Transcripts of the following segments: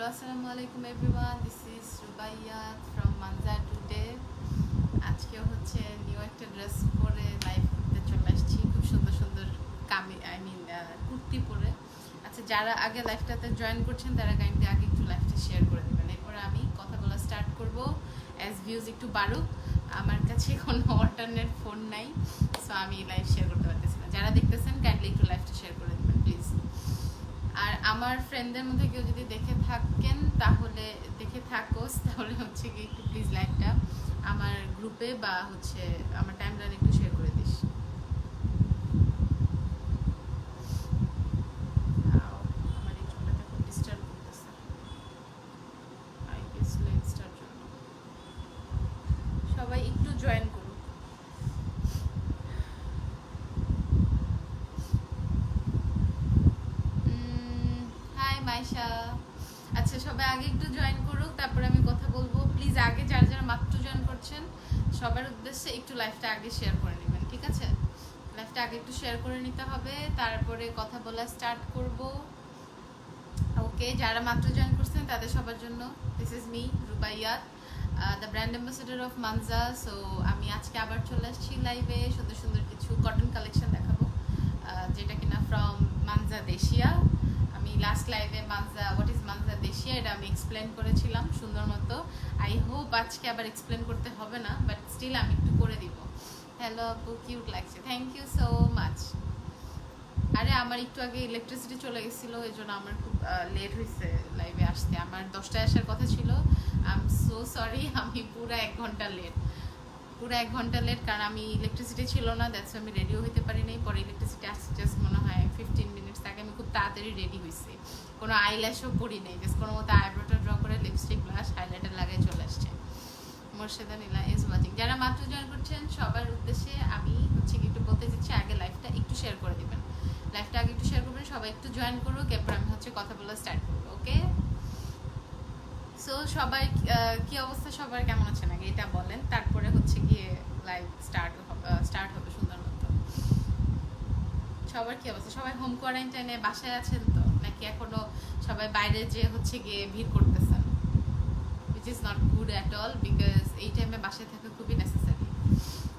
Hello, assalamu alaikum everyone. This is Rubaiyat from Manza today. আজকে হচ্ছে new একটা dress পরে লাইভ করতে চলে আসছি, খুব সুন্দর সুন্দর কুর্তি পরে। আচ্ছা, যারা আগে লাইভটাতে জয়েন করছেন তারা কাইন্ডলি আগে একটু লাইভটা শেয়ার করে দেবেন, এরপরে আমি কথাগুলো স্টার্ট করব। অ্যাজ ভিউজ একটু বাড়ুক, আমার কাছে কোনো অল্টারনেট ফোন নাই, সো আমি লাইভ শেয়ার করতে পারতেছি না। যারা দেখতেছেন কাইন্ডলি একটু লাইভটা শেয়ার করে দেবেন প্লিজ। আর আমার ফ্রেন্ডদের মধ্যে কেউ যদি দেখে থাকেন তাহলে হচ্ছে কি একটু প্লিজ লাইভটা আমার গ্রুপে বা হচ্ছে আমার টাইমলাইনে একটু শেয়ার করে দিস। আমার এই চুলটাতে খুব ডিস্টার্ব করতেছে, আই গেস লেন্সটার জন্য। সবাই একটু জয়েন করুন। মাইশা, আচ্ছা সবাই আগে একটু জয়েন করুক, তারপরে আমি কথা বলবো। প্লিজ আগে যারা যারা মাত্র জয়েন করছেন সবার উদ্দেশ্যে একটু লাইভটা আগে শেয়ার করে নেবেন, ঠিক আছে? লাইভটা আগে একটু শেয়ার করে নিতে হবে, তারপরে কথা বলা স্টার্ট করব। ওকে, যারা মাত্র জয়েন করছেন তাদের সবার জন্য this is me Rubaiyat, the brand ambassador of Manza. So আমি আজকে আবার চলে আসছি লাইভে, সুন্দর সুন্দর কিছু কটন কালেকশন দেখাবো, যেটা কিনা ফ্রম মানজা দেশিয়া। আমি লাস্ট লাইভে মানজা হোয়াট ইজ মানজা দেশিয়া এটা আমি এক্সপ্লেন করেছিলাম সুন্দর মতো। আই হোপ আজকে আবার এক্সপ্লেন করতে হবে না, বাট স্টিল আমি একটু করে দিব। হ্যালো আপু, কিউট লাগছে, থ্যাংক ইউ সো মাচ। আরে আমার একটু আগে ইলেকট্রিসিটি চলে গেছিলো, এই জন্য আমার খুব লেট হয়েছে লাইভে আসতে। আমার 10টায় আসার কথা ছিল, আই এম সো সরি, আমি পুরো 1 ঘন্টা লেট, কারণ আমি ইলেকট্রিসিটি ছিল না, দ্যাটস আমি রেডিও হইতে পারি নাই। পরে ইলেকট্রিসিটি আসছে জাস্ট মনে হয় 15 মিনিটস আগে, আমি খুব তাড়াতাড়ি রেডি হয়েছি, কোনো আইল্যাশও করি নাই, জাস্ট কোনো মতো আইব্রোটা ড্র করে লিপস্টিক ব্লাশ হাইলাইটার লাগাই চলে আসছে। মোর্শেদা নীলা ইজ ওয়াচিং। যারা মাত্র জয়েন করছেন সবার উদ্দেশ্যে আমি হচ্ছে কি একটু বলতে চাচ্ছি, আগে লাইভটা একটু শেয়ার করে দিবেন, লাইভটা আগে একটু শেয়ার করবেন, সবাই একটু জয়েন করুক, এরপর আমি হচ্ছে কথা বলা স্টার্ট করবো। ওকে, সো সবাই কি অবস্থা, সবার কেমন আছেন আগে এটা বলেন, তারপরে হচ্ছে গিয়ে লাইভ স্টার্ট হবে সুন্দর মতো। সবার কি অবস্থা? সবাই হোম কোয়ারেন্টাইনে বাসায় আছেন তো, নাকি এখনো সবাই বাইরে যে হচ্ছে গিয়ে ভিড় করতেছেন? which is not good at all, because এই টাইমে বাসায় থাকা খুবই নেসেসারি।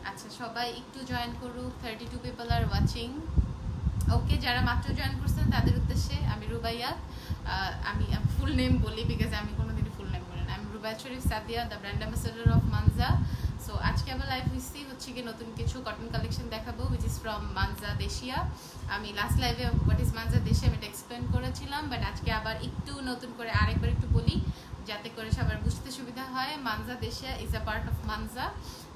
আচ্ছা, সবাই একটু জয়েন করুক, 32 পিপল আর ওয়াচিং। ওকে, যারা মাত্র জয়েন করছেন তাদের উদ্দেশ্যে আমি রুবাইয়াত, আমি ফুল নেম বলি বিকজ আমি কোনোদিনই ফুল নেম বলি না। আমি Rubaiyat Sharif Sadia, the brand ambassador of Manza. So আজকে আবার লাইভ হয়েছি হচ্ছে কি নতুন কিছু কটন কালেকশন দেখাবো, which is from Manza Deshiya. আমি লাস্ট লাইভে হোয়াট ইজ মানজা দেশিয়া আমি এটা এক্সপ্লেন করেছিলাম, বাট আজকে আবার একটু নতুন করে আরেকবার একটু বলি যাতে করে সবার বুঝতে সুবিধা হয়। Manza Deshiya is a part of Manza,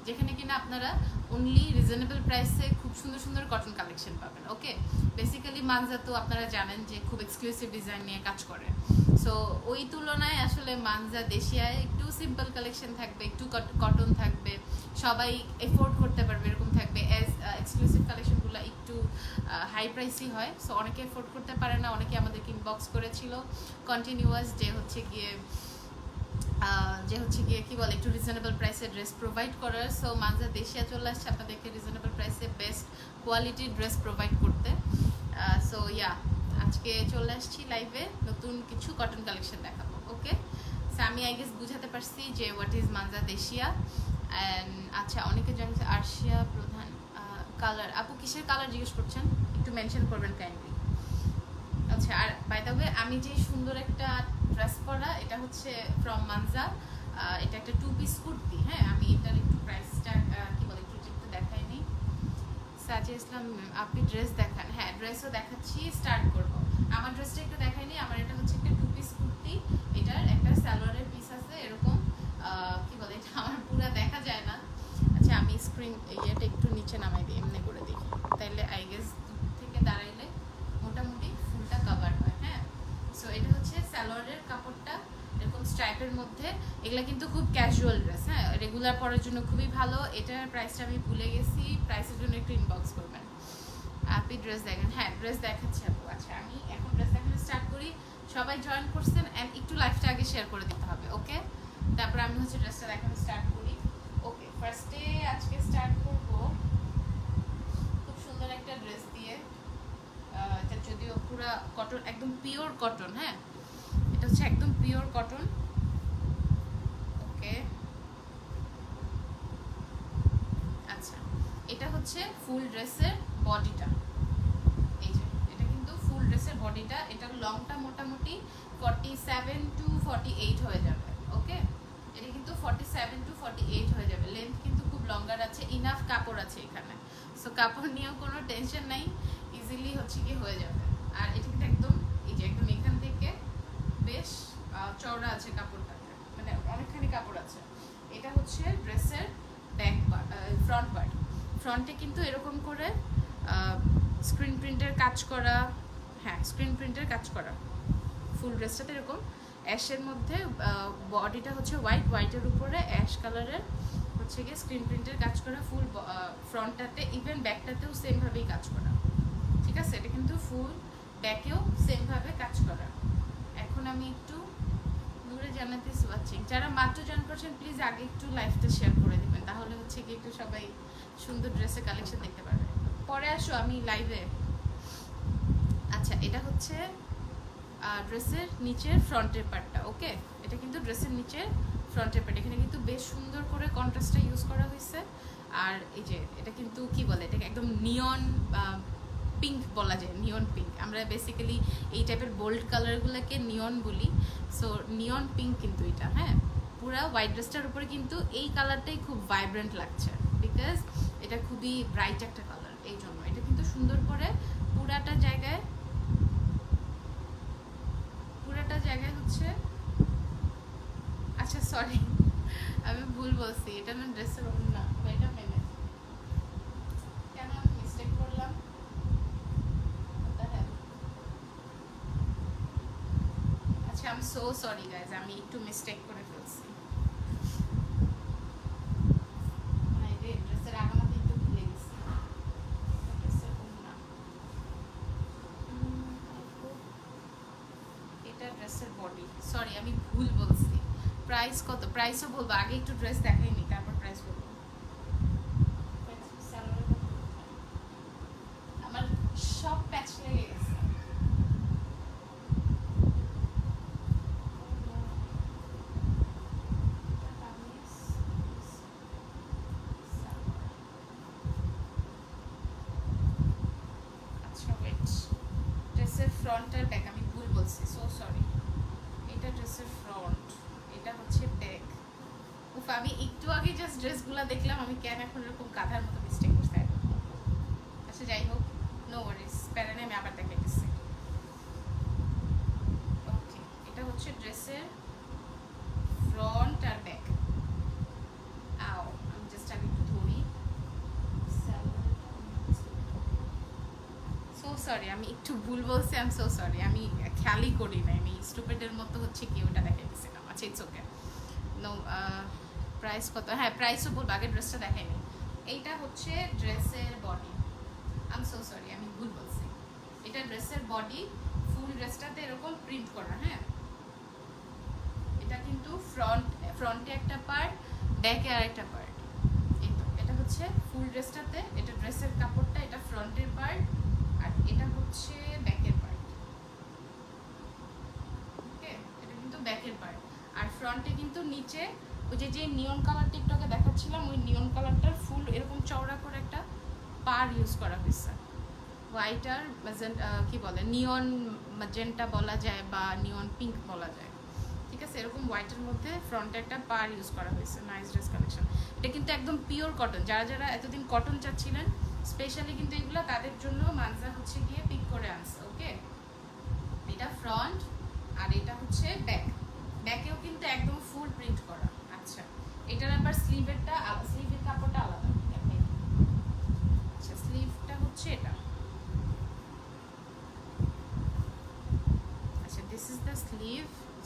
যেখানে কিনা আপনারা অনলি রিজনেবল প্রাইসে খুব সুন্দর সুন্দর কটন কালেকশন পাবেন। ওকে, বেসিক্যালি মানজা তো আপনারা জানেন যে খুব এক্সক্লুসিভ ডিজাইন নিয়ে কাজ করে, সো ওই তুলনায় আসলে মানজা দেশিয়ায় একটু সিম্পল কালেকশন থাকবে, একটু কটন থাকবে, সবাই এফোর্ড করতে পারবে এরকম থাকবে। অ্যাজ এক্সক্লুসিভ কালেকশনগুলো একটু হাই প্রাইসই হয়, সো অনেকে এফোর্ড করতে পারে না, অনেকে আমাদেরকে ইনবক্স করেছিল কন্টিনিউয়াস যে হচ্ছে গিয়ে কি বলে একটু রিজনেবল প্রাইসে ড্রেস প্রোভাইড করার। সো মানজা দেশিয়া চলে আসছে আপনাদেরকে রিজনেবল প্রাইসে বেস্ট কোয়ালিটির ড্রেস প্রোভাইড করতে। সো ইয়া, আজকে চলে আসছি লাইভে নতুন কিছু কটন কালেকশন দেখাবো। ওকে, সো আমি আই গেস বুঝাতে পারছি যে what is Manza Desia. And আচ্ছা, অনেকে জানছে আরশিয়া প্রধান কালার, আপু কিসের কালার জিজ্ঞেস করছেন, একটু মেনশন করবেন কাইন্ডলি। আচ্ছা, আর বাই দ্য ওয়ে আমি যে সুন্দর একটা ড্রেস পরা, এটা হচ্ছে ফ্রম মানজা, এটা একটা 2 পিস কুর্তি। হ্যাঁ, আমি এটার একটু প্রাইসটা কি বলে একটু দেখাইনি। সাজিয়া ইসলাম, আপনি ড্রেস দেখান? হ্যাঁ, ড্রেসও দেখাচ্ছি, স্টার্ট করব। আমার ড্রেসটা একটু দেখাইনি, আমার এটা হচ্ছে একটা 2 পিস কুর্তি, এটার একটা সালোয়ারের পিস আছে এরকম, কি বলে এটা আমার পুরো দেখা যায় না। আচ্ছা, আমি স্ক্রিন ইয়েটা একটু নিচে নামাই দিই, এমনি করে দিই, তাইলে আই গেস থেকে দাঁড়াইলে মোটামুটি ফুলটা কভার হয়। হ্যাঁ, সো এটা হচ্ছে সালোয়ারের কাপড়টা এরকম স্ট্রাইপের মধ্যে, এগুলা কিন্তু খুব ক্যাজুয়াল ড্রেস, হ্যাঁ রেগুলার পরার জন্য খুবই ভালো। এটার প্রাইসটা আমি ভুলে গেছি, প্রাইসের জন্য একটু ইনবক্স করবেন। আপনি ড্রেস দেখেন? হ্যাঁ, ড্রেস দেখাচ্ছি আপু। আচ্ছা, আমি এখন ড্রেস দেখানো স্টার্ট করি। সবাই জয়েন করছেন অ্যান্ড একটু লাইভটা আগে শেয়ার করে দিতে হবে। ওকে, তারপর আমি হচ্ছে ড্রেসটা দেখানো স্টার্ট করি। ওকে, ফার্স্টে আজকে স্টার্ট করবো খুব সুন্দর একটা ড্রেস দিয়ে, এটা যদিও পুরো কটন, একদম পিওর কটন। হ্যাঁ, এটা হচ্ছে একদম পিওর কটন। ওকে, আচ্ছা এটা হচ্ছে ফুল ড্রেসের বডিটা। এই যে এটা কিন্তু ফুল ড্রেসের বডিটা, এটার লংটা মোটামুটি 47 to 48 হয়ে যাবে। ওকে, এটা কিন্তু 47 to 48 হয়ে যাবে। লেন্থ কিন্তু খুব লঙ্গার আছে, ইনাফ কাপড় আছে এখানে, সো কাপড় নিয়েও কোনো টেনশন নাই, ইজিলি হচ্ছে কি হয়ে যাবে। আর এটা কিন্তু একদম এই যে একদম এখান থেকে বেশ চওড়া আছে কাপড়টাতে, মানে অনেকখানি কাপড় আছে। এটা হচ্ছে ড্রেসের ব্যাক ফ্রন্ট পার্ট। ফ্রন্টে কিন্তু এরকম করে স্ক্রিন প্রিন্টের কাজ করা, হ্যাঁ স্ক্রিন প্রিন্টের কাজ করা। ফুল ড্রেসটাতে এরকম অ্যাশের মধ্যে, বডিটা হচ্ছে হোয়াইট, হোয়াইটের উপরে অ্যাশ কালারের হচ্ছে গিয়ে স্ক্রিন প্রিন্টের কাজ করা ফুল ফ্রন্টটাতে, ইভেন ব্যাকটাতেও সেমভাবেই কাজ করা। ঠিক আছে, এটা কিন্তু ফুল ব্যাকেও সেমভাবে কাজ করা। এখন আমি একটু দূরে জানাতে পারছি, যারা মাত্র জয়েন করছেন প্লিজ আগে একটু লাইভটা শেয়ার করে দিবেন, তাহলে হচ্ছে কি একটু সবাই সুন্দর ড্রেসের কালেকশন দেখতে পারবে। পরে আসো আমি লাইভে। আচ্ছা এটা হচ্ছে ড্রেসের নিচের ফ্রন্টের পার্টটা। ওকে, এটা কিন্তু ড্রেসের নিচের ফ্রন্টের পার্ট, এখানে কিন্তু বেশ সুন্দর করে কন্ট্রাস্টটা ইউজ করা হয়েছে। আর এই যে এটা কিন্তু কি বলে, এটাকে একদম নিয়ন পিঙ্ক বলা যায়, নিয়ন পিঙ্ক। আমরা বেসিক্যালি এই টাইপের বোল্ড কালারগুলোকে নিয়ন বলি, সো নিয়ন পিঙ্ক কিন্তু এটা। হ্যাঁ, পুরা হোয়াইট ড্রেসটার উপরে কিন্তু এই কালারটাই খুব ভাইব্রেন্ট লাগছে, বিকজ এটা খুবই ব্রাইট একটা কালার, এই জন্য এটা কিন্তু সুন্দর করে পুরাটা জায়গায় হচ্ছে। আচ্ছা সরি, আমি ভুল বলছি, এটা না ড্রেসের না, এটা মেনে কেন আমি মিস্টেক করলাম। আচ্ছা I am so sorry guys, আমি একটু মিস্টেক করে ফেলছি। ড্রেসের আগামাতে একটু ভুলে গেছি, ড্রেসের না, এটা ড্রেসের বডি। সরি আমি ভুল বলছি। প্রাইস কত, প্রাইসও বলবো, আগে একটু ড্রেস দেখাইনি তারপর প্রাইস বলবো। আমার সব প্যাচ লেগে গেছে। আচ্ছা ওয়েট, ড্রেসের ফ্রন্ট আর ব্যাক আমি ভুল বলছি, সো সরি। এটা ড্রেসের ফ্রন্ট, এটা হচ্ছে ব্যাক। উফ, আমি একটু আগে জাস্ট ড্রেসগুলো দেখলাম, আমি কেন এখন এরকম গাধার মতো মিস্টেক করতে। আচ্ছা যাই হোক, নো ওয়ারিস, প্যারানে আমি আবার দেখাইতেছি। ওকে, এটা হচ্ছে ড্রেসের ফ্রন্ট আর ব্যাক। আও আমি জাস্ট আগে একটু ধরি। সো সরি, আমি একটু ভুল বলছি, আই এম সো সরি, আমি খেয়ালই করি না, আমি স্টুপিডের মতো হচ্ছে কি ওটা দেখাইতেছিলাম। আচ্ছা ইটস ওকে। নো, প্রাইস কত, হ্যাঁ প্রাইসও বলবো, আগে ড্রেসটা দেখাইনি। এইটা হচ্ছে ড্রেসের body, I am so sorry আমি ভুল বলছি। এটা ড্রেসের বডি, ফুল ড্রেসটাতে এরকম প্রিন্ট করা। হ্যাঁ, এটা কিন্তু ফ্রন্টে একটা পার্ট, ব্যাকে আর একটা পার্ট। এই তো এটা হচ্ছে ফুল ড্রেসটাতে, এটা ড্রেসের কাপড়টা, এটা ফ্রন্টের পার্ট আর এটা হচ্ছে ব্যাকের পার্ট। ওকে, এটা কিন্তু ব্যাকের পার্ট। আর ফ্রন্টে কিন্তু নিচে ওই যে নিয়ন কালার টিকটকে দেখাচ্ছিলাম, ওই নিয়ন কালারটার ফুল এরকম চওড়া করে একটা পার ইউজ করা হয়েছে। হোয়াইট আর কি বলে, নিয়ন ম্যাজেন্টা বলা যায় বা নিয়ন পিঙ্ক বলা যায়। ঠিক আছে, এরকম হোয়াইটের মধ্যে ফ্রন্টে একটা পার ইউজ করা হয়েছে। Nice dress collection. এটা কিন্তু একদম পিওর কটন, যারা যারা এতদিন কটন চাচ্ছিলেন স্পেশালি কিন্তু এগুলো তাদের জন্য মানজা হচ্ছে গিয়ে পিক করে আনছে। ওকে, এটা ফ্রন্ট আর এটা হচ্ছে ব্যাক, ব্যাকেও কিন্তু একদম ফুল প্রিন্ট করা। আচ্ছা, এটার আবার স্লিভের কাপড়টা আলাদা। আচ্ছা, স্লিভটা হচ্ছে এটা। আচ্ছা, this is the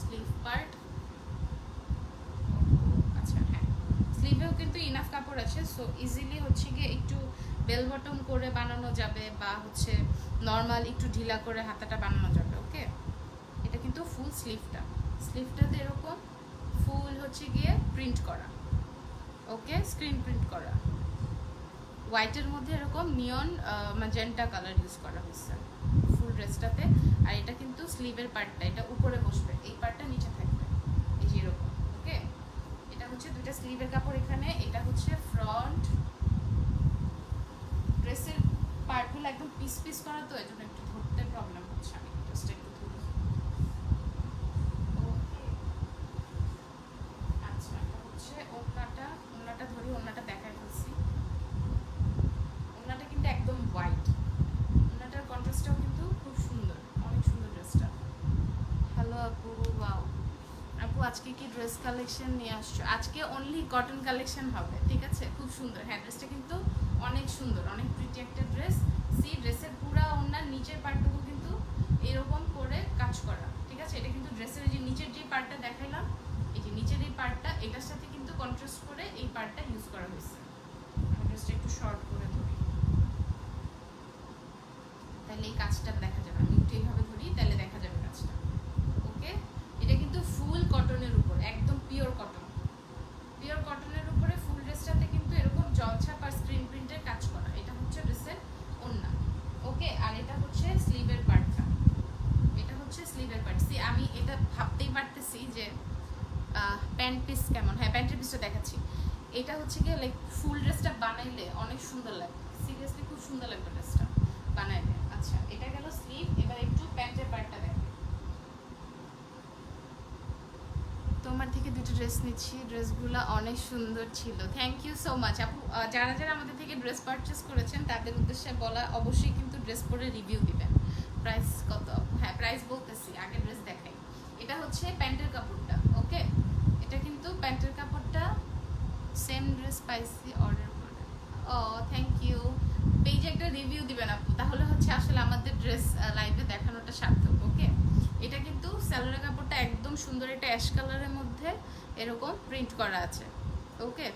sleeve part. আচ্ছা হ্যাঁ, স্লিভেও কিন্তু ইনাফ কাপড় আছে, সো ইজিলি হচ্ছে গিয়ে একটু বেল বটম করে বানানো যাবে বা হচ্ছে নর্মাল একটু ঢিলা করে হাতাটা বানানো যাবে। ওকে, এটা কিন্তু ফুল স্লিভটাতে এরকম ফুল হচ্ছে গিয়ে প্রিন্ট করা। ওকে, স্ক্রিন প্রিন্ট করা, হোয়াইটের মধ্যে এরকম নিয়ন ম্যাজেন্টা কালার ইউজ করা হয়েছে ফুল ড্রেসটাতে। আর এটা কিন্তু স্লিভের পার্টটা, এটা উপরে বসবে, এই পার্টটা নিচে থাকবে, এই যে এরকম। ওকে, এটা হচ্ছে দুইটা স্লিভের কাপড় এখানে। এটা হচ্ছে ফ্রন্ট। ড্রেসের পার্টগুলো একদম পিস পিস করা, তো এই জন্য একটু ধরতে প্রবলেম হচ্ছে। আমি ড্রেসটা একটু ধরি। ওকে, আচ্ছা, এটা হচ্ছে ওড়নাটা। ওড়নাটা ধরি, ওড়নাটা দেখাই ফেলছি। ওড়নাটা কিন্তু একদম হোয়াইট, ওড়নাটার কন্ট্রাস্টটাও কিন্তু খুব সুন্দর, অনেক সুন্দর ড্রেসটা। হ্যালো আপু, ওয়াও আপু, আজকে কি ড্রেস কালেকশন নিয়ে আসছো? আজকে অনলি কটন কালেকশন হবে, ঠিক আছে? খুব সুন্দর। হ্যাঁ, ড্রেসটা কিন্তু অনেক সুন্দর, অনেক প্রিটি একটা ড্রেস। সি, ড্রেসের পুরা ওড়নার নিচের পার্টটুকু কিন্তু এরকম করে কাজ করা, ঠিক আছে? এটা কিন্তু ড্রেসের যে নিচের যে পার্টটা দেখাইলাম, এই যে নিচের এই পার্টটা, এটার সাথে কিন্তু কন্ট্রাস্ট করে এই পার্টটা ইউজ করা হয়েছে। আমি ড্রেসটা একটু শর্ট করে ধরি, তাহলে এই কাজটা দেখা যাবে। আমি একটু এইভাবে ধরি, তাহলে দেখা যাবে কাজটা। ওকে, এটা কিন্তু ফুল কটনের উপর, একদম পিওর কটন। পিওর কটনের উপরে ফুল ড্রেসটাতে কিন্তু এরকম জলছাপ আর স্ক্রিন প্রিন্টের কাজ করা। এটা হচ্ছে ড্রেসের ওড়না। ওকে, আর এটা হচ্ছে স্লিভের পার্টটা। এটা হচ্ছে স্লিভের পার্ট। সি, আমি এটা ভাবতেই পারতেছি যে প্যান্ট পিস কেমন। হ্যাঁ, প্যান্টের পিসটা দেখাচ্ছি। এটা হচ্ছে গিয়ে লাইক ফুল ড্রেসটা বানাইলে অনেক সুন্দর লাগবে, সিরিয়াসলি খুব সুন্দর লাগবে ড্রেসটা বানাইলে। আচ্ছা, এটা গেল স্লিভ। এবার একটু প্যান্টের পার্টটা দেখো। তোমার থেকে দুটো ড্রেস নিচ্ছি, ড্রেসগুলো অনেক সুন্দর ছিল। থ্যাংক ইউ সো মাচ আপু। যারা যারা আমাদের থেকে ড্রেস পারচেস করেছেন তাদের উদ্দেশ্যে বলা, অবশ্যই কিন্তু ড্রেস পরে রিভিউ দিবেন। প্রাইস কত আপু? হ্যাঁ, প্রাইস বলতেছি, আগে ড্রেস দেখাই। এটা হচ্ছে প্যান্টের কাপড়টা। ওকে, এটা কিন্তু প্যান্টের কাপড়টা। সেম ড্রেস পাইছি অর্ডার করে। ও, থ্যাংক ইউ। পেজে একটা রিভিউ দিবেন আপু, তাহলে হচ্ছে আসলে আমাদের ড্রেস লাইভে দেখানোটা সার্থক। ওকে, এটা কিন্তু স্যালোয়ারের কাপড়টা একদম সুন্দর, এটা অ্যাশ কালারের মধ্যে এরকম প্রিন্ট করা আছে। ওকে,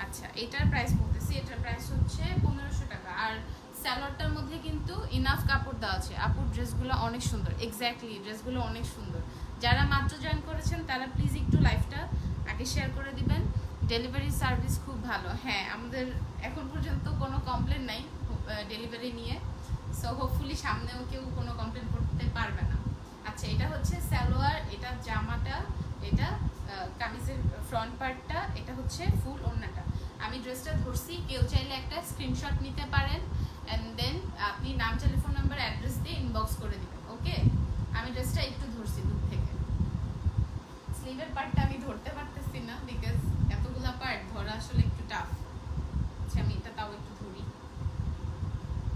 আচ্ছা, এটার প্রাইস বলতেছি। এটার প্রাইস হচ্ছে 1500 টাকা। আর স্যালোয়ারটার মধ্যে কিন্তু ইনাফ কাপড় দেওয়া আছে। আপুর ড্রেসগুলো অনেক সুন্দর, এক্স্যাক্টলি ড্রেসগুলো অনেক সুন্দর। যারা মাত্র জয়েন করেছেন তারা প্লিজ একটু লাইভটা আগে শেয়ার করে দিবেন। ডেলিভারি সার্ভিস খুব ভালো। হ্যাঁ, আমাদের এখন পর্যন্ত কোনো কমপ্লেন নাই ডেলিভারি নিয়ে। সো হোপফুলি সামনেও কেউ কোনো কমপ্লেন করতে পারবে না। আচ্ছা, এটা হচ্ছে সালোয়ার, এটা জামাটা, এটা কামিজের ফ্রন্ট পার্টটা, এটা হচ্ছে ফুল ওড়নাটা। আমি ড্রেসটা ধরছি, কেউ চাইলে একটা স্ক্রিনশট নিতে পারেন, অ্যান্ড দেন আপনি নাম, টেলিফোন নাম্বার, অ্যাড্রেস দিয়ে ইনবক্স করে দিবেন। ওকে, আমি ড্রেসটা একটু ধরছি দূর থেকে। স্লিভের পার্টটা আমি ধরতে পারতেছি না, বিকজ এতগুলা পার্ট ধরা আসলে একটু টাফ। আচ্ছা, আমি এটা তাও একটু ধরি।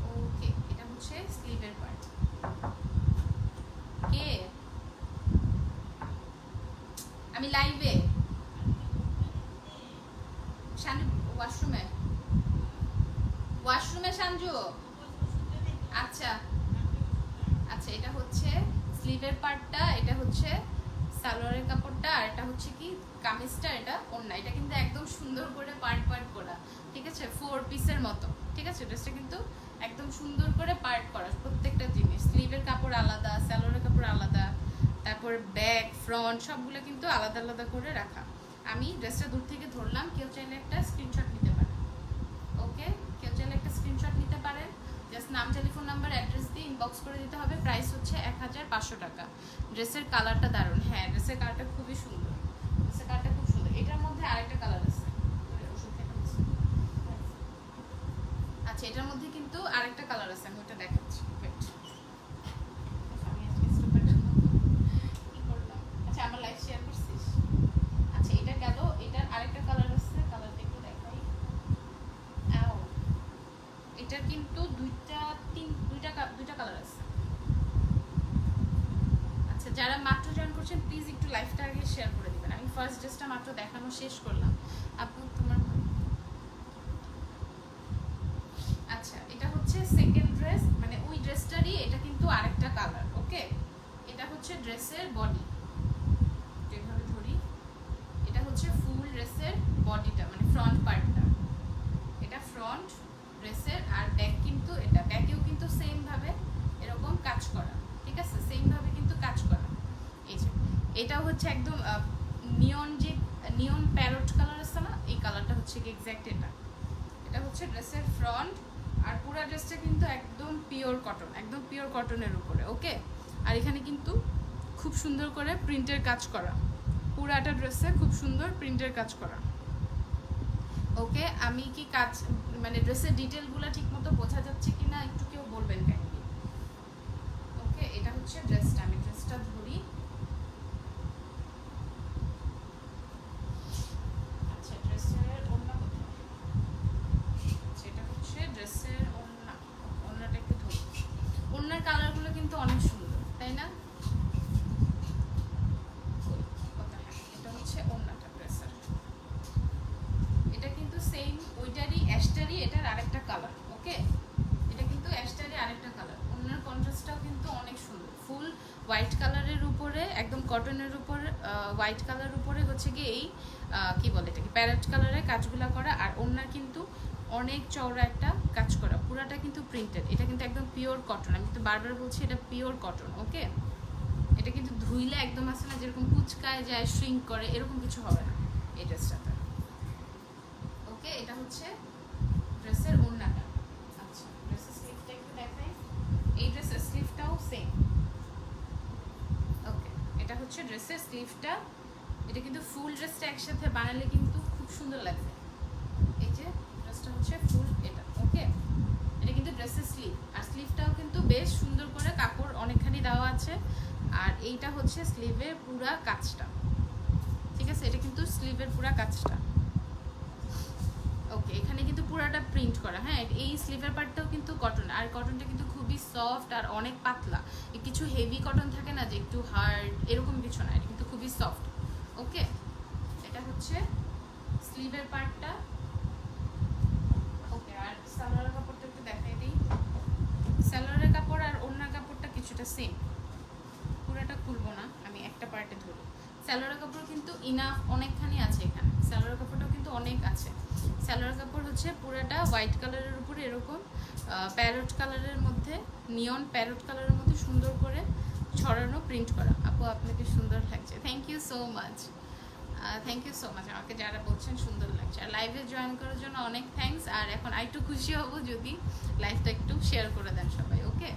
ওকে, এটা হচ্ছে স্লিভের পার্ট। কে? আমি লাইভে ওয়াশরুমে সানজু। আচ্ছা আচ্ছা, এটা হচ্ছে স্লিভের পার্টটা, এটা হচ্ছে সালোয়ারের কাপড়টা, আর এটা হচ্ছে কি কামিজটা, এটা ওড়না। এটা কিন্তু একদম সুন্দর করে পার্ট পার্ট করা, ঠিক আছে? 4 পিসের মতো, ঠিক আছে? ড্রেসটা কিন্তু একদম সুন্দর করে পার্ট করা, প্রত্যেকটা জিনিস। স্লিভের কাপড় আলাদা, সালোয়ারের কাপড় আলাদা, তারপর ব্যাক ফ্রন্ট সবগুলো কিন্তু আলাদা আলাদা করে রাখা। আমি ড্রেসটা দূর থেকে ধরলাম, কেউ চাইলে একটা স্ক্রিনশট নিতে পারেন। ওকে, কেউ চাইলে একটা স্ক্রিনশট নিতে পারেন। জাস্ট নাম, টেলিফোন নাম্বার, অ্যাড্রেস দিয়ে ইনবক্স করে দিতে হবে। প্রাইস হচ্ছে 1500 টাকা। ড্রেসের কালারটা দারুণ। হ্যাঁ, ড্রেসের কালারটা খুবই সুন্দর, ড্রেসের কালারটা খুব সুন্দর। এটার মধ্যে আরেকটা কালার আছে। আচ্ছা, এটার মধ্যে কিন্তু আরেকটা কালার আছে, আমি ওটা দেখাচ্ছি। আচ্ছা, আমার লাইভ শেয়ার করছিস? আচ্ছা, এটা গেল। এটার আরেকটা কালার আছে, কালারটা একটু দেখাই। এটার কিন্তু দুইটা কালার আছে। আচ্ছা, যারা মাত্র জয়েন করছেন প্লিজ একটু লাইভটা আগে শেয়ার করে দিবেন। আমি ফার্স্ট ড্রেসটা মাত্র দেখানো শেষ করলাম। আপু তোমার, আচ্ছা, এটা হচ্ছে সেকেন্ড ড্রেস, মানে ওই ড্রেসটারই এটা কিন্তু আরেকটা কালার। ওকে, এটা হচ্ছে ড্রেসের বডি, যেভাবে ধরি। এটা হচ্ছে ফুল ড্রেসের বডিটা, মানে ফ্রন্ট পার্টটা। এটা ফ্রন্ট ড্রেসের। আর ব্যাক কিন্তু, এটা ব্যাকেও কিন্তু সেম ভাবে এরকম কাজ করা, ঠিক আছে? সেম ভাবে কিন্তু কাজ করা। এই যে এটাও হচ্ছে একদম নিয়ন প্যারট কালার আছে না, এই কালারটা হচ্ছে কি এক্স্যাক্ট এটা। এটা হচ্ছে ড্রেসের ফ্রন্ট। আর পুরো ড্রেসটা কিন্তু একদম পিওর কটন, একদম পিওর কটনের উপরে। ওকে, আর এখানে কিন্তু খুব সুন্দর করে প্রিন্টের কাজ করা, পুরাটা ড্রেসে খুব সুন্দর প্রিন্টের কাজ করা। ওকে, আমি কি কাজ মানে ড্রেসের ডিটেলগুলো ঠিকমতো বোঝা যাচ্ছে কিনা একটু কেউ বলবেন কাইন্ডলি। ওকে, এটা হচ্ছে ড্রেসটা, আমি ড্রেসটা ধরি। আচ্ছা, ড্রেসের ওড়না কোথায়? আচ্ছা, এটা হচ্ছে ড্রেসের ওড়না। ওড়নাটা একটু ধরি। ওড়নার কালারগুলো কিন্তু অনেক সুন্দর, তাই না? এটা হচ্ছে ওড়নাটা ড্রেসের। এটা কিন্তু সেম ওইটারই অ্যাশটারই এটার আরেকটা কালার। ওকে, এটা কিন্তু অ্যাশটারই আরেকটা কালার। ওনার কন্ট্রাস্টটাও কিন্তু অনেক সুন্দর, ফুল হোয়াইট কালারের উপরে, একদম কটনের উপর হোয়াইট কালারের উপরে হচ্ছে কি এই কি বলে এটাকে প্যারেট কালারের কাজগুলো করা। আর ওনার কিন্তু অনেক চওড়া একটা কাজ করা, পুরাটা কিন্তু প্রিন্টেড। এটা কিন্তু একদম পিওর কটন, আমি তো বারবার বলছি এটা পিওর কটন। ওকে, এটা কিন্তু ধুইলে একদম আসে না যেরকম কুচকায় যায়, শ্রিঙ্ক করে, এরকম কিছু হবে না এই ড্রেসটাতে। ওকে, এটা হচ্ছে ড্রেসের ওড়নাটা। আচ্ছা, ড্রেসের স্লিভটা একটু দেখাই। এই ড্রেসের স্লিভটাও সেম। ওকে, এটা হচ্ছে ড্রেসের স্লিভটা। এটা কিন্তু ফুল ড্রেসটা একসাথে বানালে কিন্তু খুব সুন্দর লাগবে। এই যে ড্রেসটা হচ্ছে ফুল এটা। ওকে, এটা কিন্তু ড্রেসের স্লিভ, আর স্লিভটাও কিন্তু বেশ সুন্দর করে কাপড় অনেকখানি দেওয়া আছে। আর এইটা হচ্ছে স্লিভের পুরা কাজটা, ঠিক আছে? এটা কিন্তু স্লিভের পুরা কাজটা। ওকে, এখানে কিন্তু পুরাটা প্রিন্ট করা। হ্যাঁ, এই স্লিভের পার্টটাও কিন্তু কটন, আর কটনটা কিন্তু খুবই সফট আর অনেক পাতলা। কিছু হেভি কটন থাকে না যে একটু হার্ড, এরকম কিছু না, এটা কিন্তু খুবই সফট। ওকে, এটা হচ্ছে স্লিভের পার্টটা। ওকে, আর সালোয়ারের কাপড়টা একটু দেখাই দিই। সালোয়ারের কাপড় আর ওড়নার কাপড়টা কিছুটা সেম, পুরোটা খুলবো না, আমি একটা পার্টে ধরবো। সালোয়ারের কাপড় কিন্তু ইনাফ অনেকখানি আছে এখানে, সালোয়ারের কাপড়টাও কিন্তু অনেক আছে। সালোয়ার কাপড় হচ্ছে পুরোটা হোয়াইট কালারের উপরে এরকম প্যারট কালারের মধ্যে, নিয়ন প্যারট কালারের মধ্যে সুন্দর করে ছড়ানো প্রিন্ট করা। আপু আপনাকে সুন্দর লাগছে, thank you so much, thank you so much. আমাকে যারা বলছেন সুন্দর লাগছে, আর লাইভে জয়েন করার জন্য অনেক থ্যাঙ্কস। আর এখন একটু খুশি হব যদি লাইভটা একটু শেয়ার করে দেন সবাই। ওকে,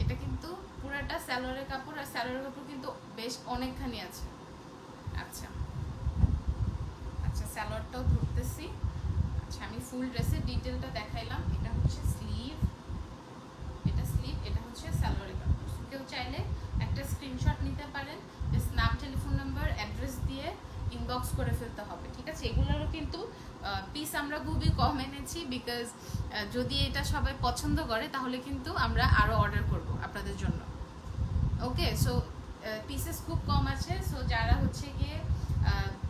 এটা কিন্তু পুরাটা সালোয়ারের কাপড়, আর সালোয়ারের কাপড় কিন্তু বেশ অনেকখানি আছে। আচ্ছা আচ্ছা, সালোয়ারটাও ধরতেছি। আচ্ছা, আমি ফুল ড্রেসের ডিটেলটা দেখাইলাম। এটা হচ্ছে স্লিভ, এটা স্লিভ, এটা হচ্ছে সালোয়ারের কাপড়। কেউ চাইলে একটা স্ক্রিনশট নিতে পারেন, জাস্ট নাম, টেলিফোন নাম্বার, অ্যাড্রেস দিয়ে ইনবক্স করে ফেলতে হবে, ঠিক আছে? এগুলোরও কিন্তু পিস আমরা খুবই কম এনেছি, বিকজ যদি এটা সবাই পছন্দ করে তাহলে কিন্তু আমরা আরও অর্ডার করব আপনাদের জন্য। ওকে, সো পিসেস খুব কম আছে। সো যারা হচ্ছে গিয়ে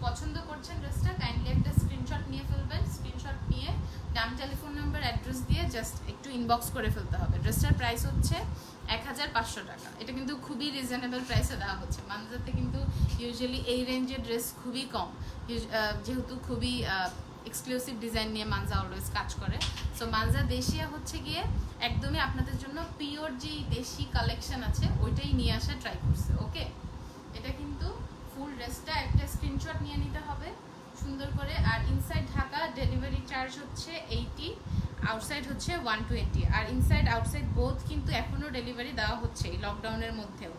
পছন্দ করছেন ড্রেসটা, কাইন্ডলি একটা স্ক্রিনশট নিয়ে ফেলবেন। স্ক্রিনশট নিয়ে নাম, টেলিফোন নাম্বার, অ্যাড্রেস দিয়ে জাস্ট একটু ইনবক্স করে ফেলতে হবে। ড্রেসটার প্রাইস হচ্ছে 1500 টাকা। এটা কিন্তু খুবই রিজনেবল প্রাইসে দেওয়া হচ্ছে। মানজাতে কিন্তু ইউজুয়ালি এই রেঞ্জের ড্রেস খুবই কম, যেহেতু খুবই এক্সক্লুসিভ ডিজাইন নিয়ে মানজা অলওয়েজ কাজ করে। সো মানজা দেশিয়া হচ্ছে গিয়ে একদমই আপনাদের জন্য পিওর যেই দেশি কালেকশন আছে ওইটাই নিয়ে আসা ট্রাই করছে। ওকে, এটা কিন্তু ফুল ড্রেসটা একটা স্ক্রিনশট নিয়ে নিতে হবে সুন্দর করে। আর ইনসাইড ঢাকা ডেলিভারি চার্জ হচ্ছে 80, আউটসাইড হচ্ছে 120। আর ইনসাইড আউটসাইড বোথ কিন্তু এখনও ডেলিভারি দেওয়া হচ্ছে এই লকডাউনের মধ্যেও,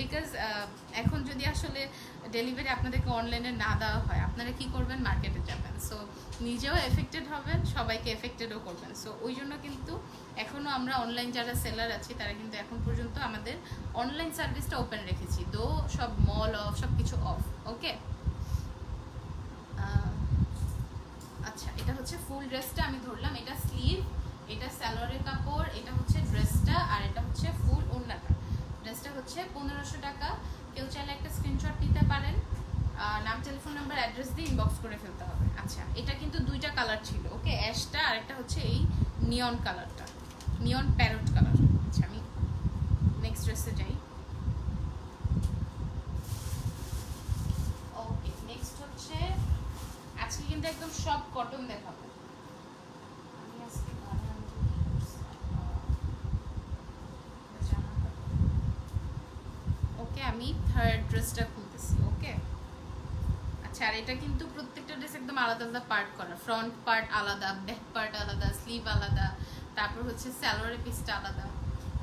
বিকজ এখন যদি আসলে ডেলিভারি আপনাদেরকে অনলাইনে না দেওয়া হয়, আপনারা কি করবেন? মার্কেটে যাবেন। সো নিজেও এফেক্টেড হবেন, সবাইকে এফেক্টেডও করবেন। সো ওই জন্য কিন্তু এখনও আমরা অনলাইন যারা সেলার আছি তারা কিন্তু এখন পর্যন্ত আমাদের অনলাইন সার্ভিসটা ওপেন রেখেছি, দো সব মল অফ, সব কিছু অফ। ওকে, আচ্ছা, এটা হচ্ছে ফুল ড্রেসটা আমি ধরলাম। এটা স্লিভ, এটা সালোয়ারের কাপড়, এটা হচ্ছে ড্রেসটা, আর এটা হচ্ছে ফুল ওড়নাটা। ড্রেসটা হচ্ছে 1500 টাকা। কেউ চাইলে একটা স্ক্রিনশট নিতে পারেন, নাম, টেলিফোন নাম্বার, অ্যাড্রেস দিয়ে ইনবক্স করে ফেলতে হবে। আচ্ছা, এটা কিন্তু দুইটা কালার ছিল। ওকে, অ্যাশটা, আর একটা হচ্ছে এই নিয়ন কালারটা, নিয়ন প্যারট কালার। আচ্ছা, আমি নেক্সট ড্রেসে যাই। ওকে, নেক্সট হচ্ছে আজকে কিন্তু একদম সব কটন দেখাবো। আমি আজকে ওকে, আমি থার্ড ড্রেসটা খুলতেছি। ওকে, আচ্ছা, আর এটা কিন্তু প্রত্যেকটা ড্রেস একদম আলাদা আলাদা পার্ট করা, ফ্রন্ট পার্ট আলাদা, ব্যাক পার্ট আলাদা, স্লিভ আলাদা, তারপর হচ্ছে সালোয়ারের পিসটা আলাদা।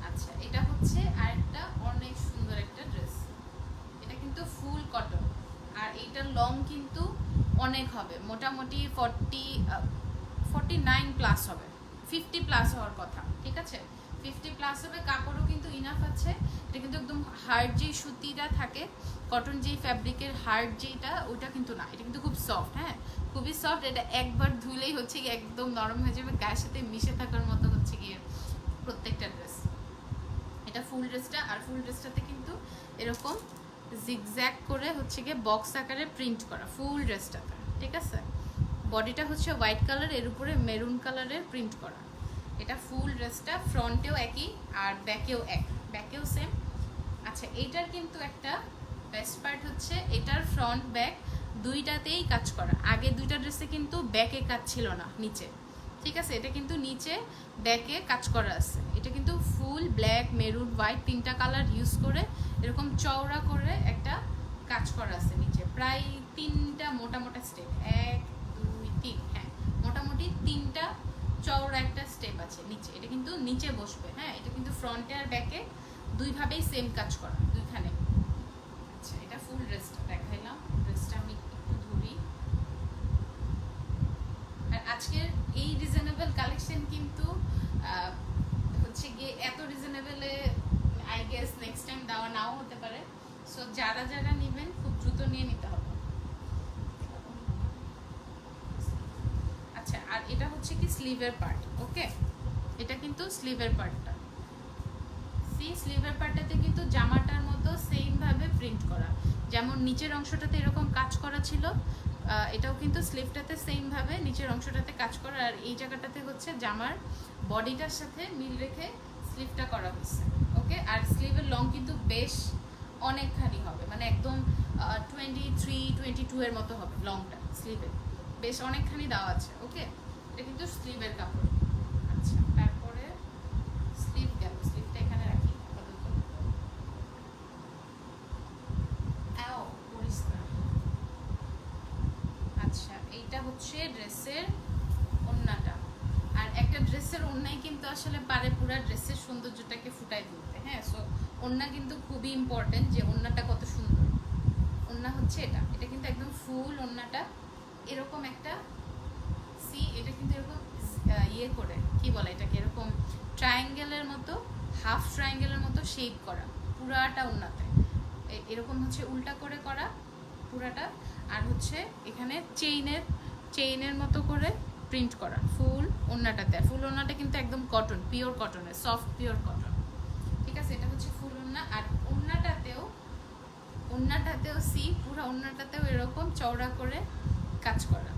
আচ্ছা, এটা হচ্ছে আরেকটা অনেক সুন্দর একটা ড্রেস। এটা কিন্তু ফুল কটন, আর এইটার লং কিন্তু অনেক হবে, মোটামুটি 49 প্লাস হবে, 50 প্লাস হওয়ার কথা, ঠিক আছে? 50 প্লাস হবে। কাপড়ও কিন্তু ইনাফ আছে। এটা কিন্তু একদম হার্ড যেই সুতিটা থাকে, কটন যেই ফ্যাব্রিকের হার্ড যেটা, ওটা কিন্তু না, এটা কিন্তু খুব সফট, হ্যাঁ খুবই সফট। এটা একবার ধুলেই হচ্ছে গিয়ে একদম নরম হয়ে যাবে, গায়ের সাথে মিশে থাকার মতো হচ্ছে গিয়ে প্রত্যেকটা ড্রেস। এটা ফুল ড্রেসটা, আর ফুল ড্রেসটাতে কিন্তু এরকম জিগজ্যাগ করে হচ্ছে গিয়ে বক্স আকারে প্রিন্ট করা ফুল ড্রেসটাতে, ঠিক আছে? বডিটা হচ্ছে হোয়াইট কালার, এর উপরে মেরুন কালারের প্রিন্ট করা। এটা ফুল ড্রেসটা, ফ্রন্টেও একই আর ব্যাকেও ব্যাকেও সেম। আচ্ছা, এইটার কিন্তু একটা বেস্ট পার্ট হচ্ছে এটার ফ্রন্ট ব্যাক দুইটাতেই কাজ করা। আগে দুইটা ড্রেসে কিন্তু ব্যাকে কাজ ছিল না, নিচে, ঠিক আছে? এটা কিন্তু নিচে ব্যাকে কাজ করা আছে। এটা কিন্তু ফুল ব্ল্যাক, মেরুন, হোয়াইট তিনটা কালার ইউজ করে এরকম চওড়া করে একটা কাজ করা আছে নিচে, প্রায় 3টা মোটা স্টেপ, 1 2 3, হ্যাঁ মোটামুটি 3টা চওড়া একটা স্টেপ আছে নিচে। এটা কিন্তু নিচে বসবে, হ্যাঁ এটা কিন্তু ফ্রন্টে আর ব্যাকে দুইভাবেই সেম কাজ করা, দুইখানে। আচ্ছা, এটা ফুল ড্রেসটা দেখাইলাম। ড্রেসটা আমি একটু ধরি। আর আজকের এই রিজনেবল কালেকশন কিন্তু হচ্ছে গিয়ে এত রিজনেবলে আই গেস নেক্সট টাইম দেওয়া নাও হতে পারে। সো যারা যারা নেবেন খুব দ্রুত নিয়ে নিতে হবে। আচ্ছা, আর এটা হচ্ছে কি স্লিভের পার্ট, ওকে? এটা কিন্তু স্লিভের পার্টটা, স্লিভের পার্টটাতে কিন্তু জামাটার মতো সেম ভাবে প্রিন্ট করা, যেমন নিচের অংশটাতে এরকম কাজ করা ছিল, এটাও কিন্তু স্লিভটাতে সেম ভাবে নিচের অংশটাতে কাজ করা। আর এই জায়গাটাতে হচ্ছে জামার বডিটার সাথে মিল রেখে স্লিভটা করা হয়েছে, ওকে? আর স্লিভের লং কিন্তু বেশ অনেকখানি হবে, মানে একদম 23-22 এর মতো হবে লংটা, স্লিভে বেশ অনেকখানি দেওয়া আছে, ওকে? এটা কিন্তু স্লিভের কাপড়। আচ্ছা, তারপরে স্লিভ গেল, স্লিভটা এখানে রাখি আপাতত। আচ্ছা, এইটা হচ্ছে ড্রেসের ওড়নাটা। আর একটা ড্রেসের ওড়নাই কিন্তু আসলে পারে পুরো ড্রেসের সৌন্দর্যটাকে ফুটাই তুলতে, হ্যাঁ? সো ওড়না কিন্তু খুবই ইম্পর্টেন্ট, যে ওড়নাটা কত সুন্দর। ওড়না হচ্ছে এটা কিন্তু একদম ফুল ওড়নাটা এরকম একটা এটা কিন্তু এরকম ইয়ে করে, কি বলে এটাকে, এরকম ট্রায়াঙ্গেলের মতো, হাফ ট্রায়াঙ্গেলের মতো শেপ করা পুরাটা ওড়নাতে, এরকম হচ্ছে উল্টা করে করা পুরাটা। আর হচ্ছে এখানে চেইনের মতো করে প্রিন্ট করা ফুল ওড়নাটাতে। ফুল ওড়নাটা কিন্তু একদম কটন, পিওর কটনের, সফট পিওর কটন, ঠিক আছে? এটা হচ্ছে ফুল ওড়না। আর ওড়নাটাতেও পুরো ওড়নাটাতেও এরকম চওড়া করে কাজ করা,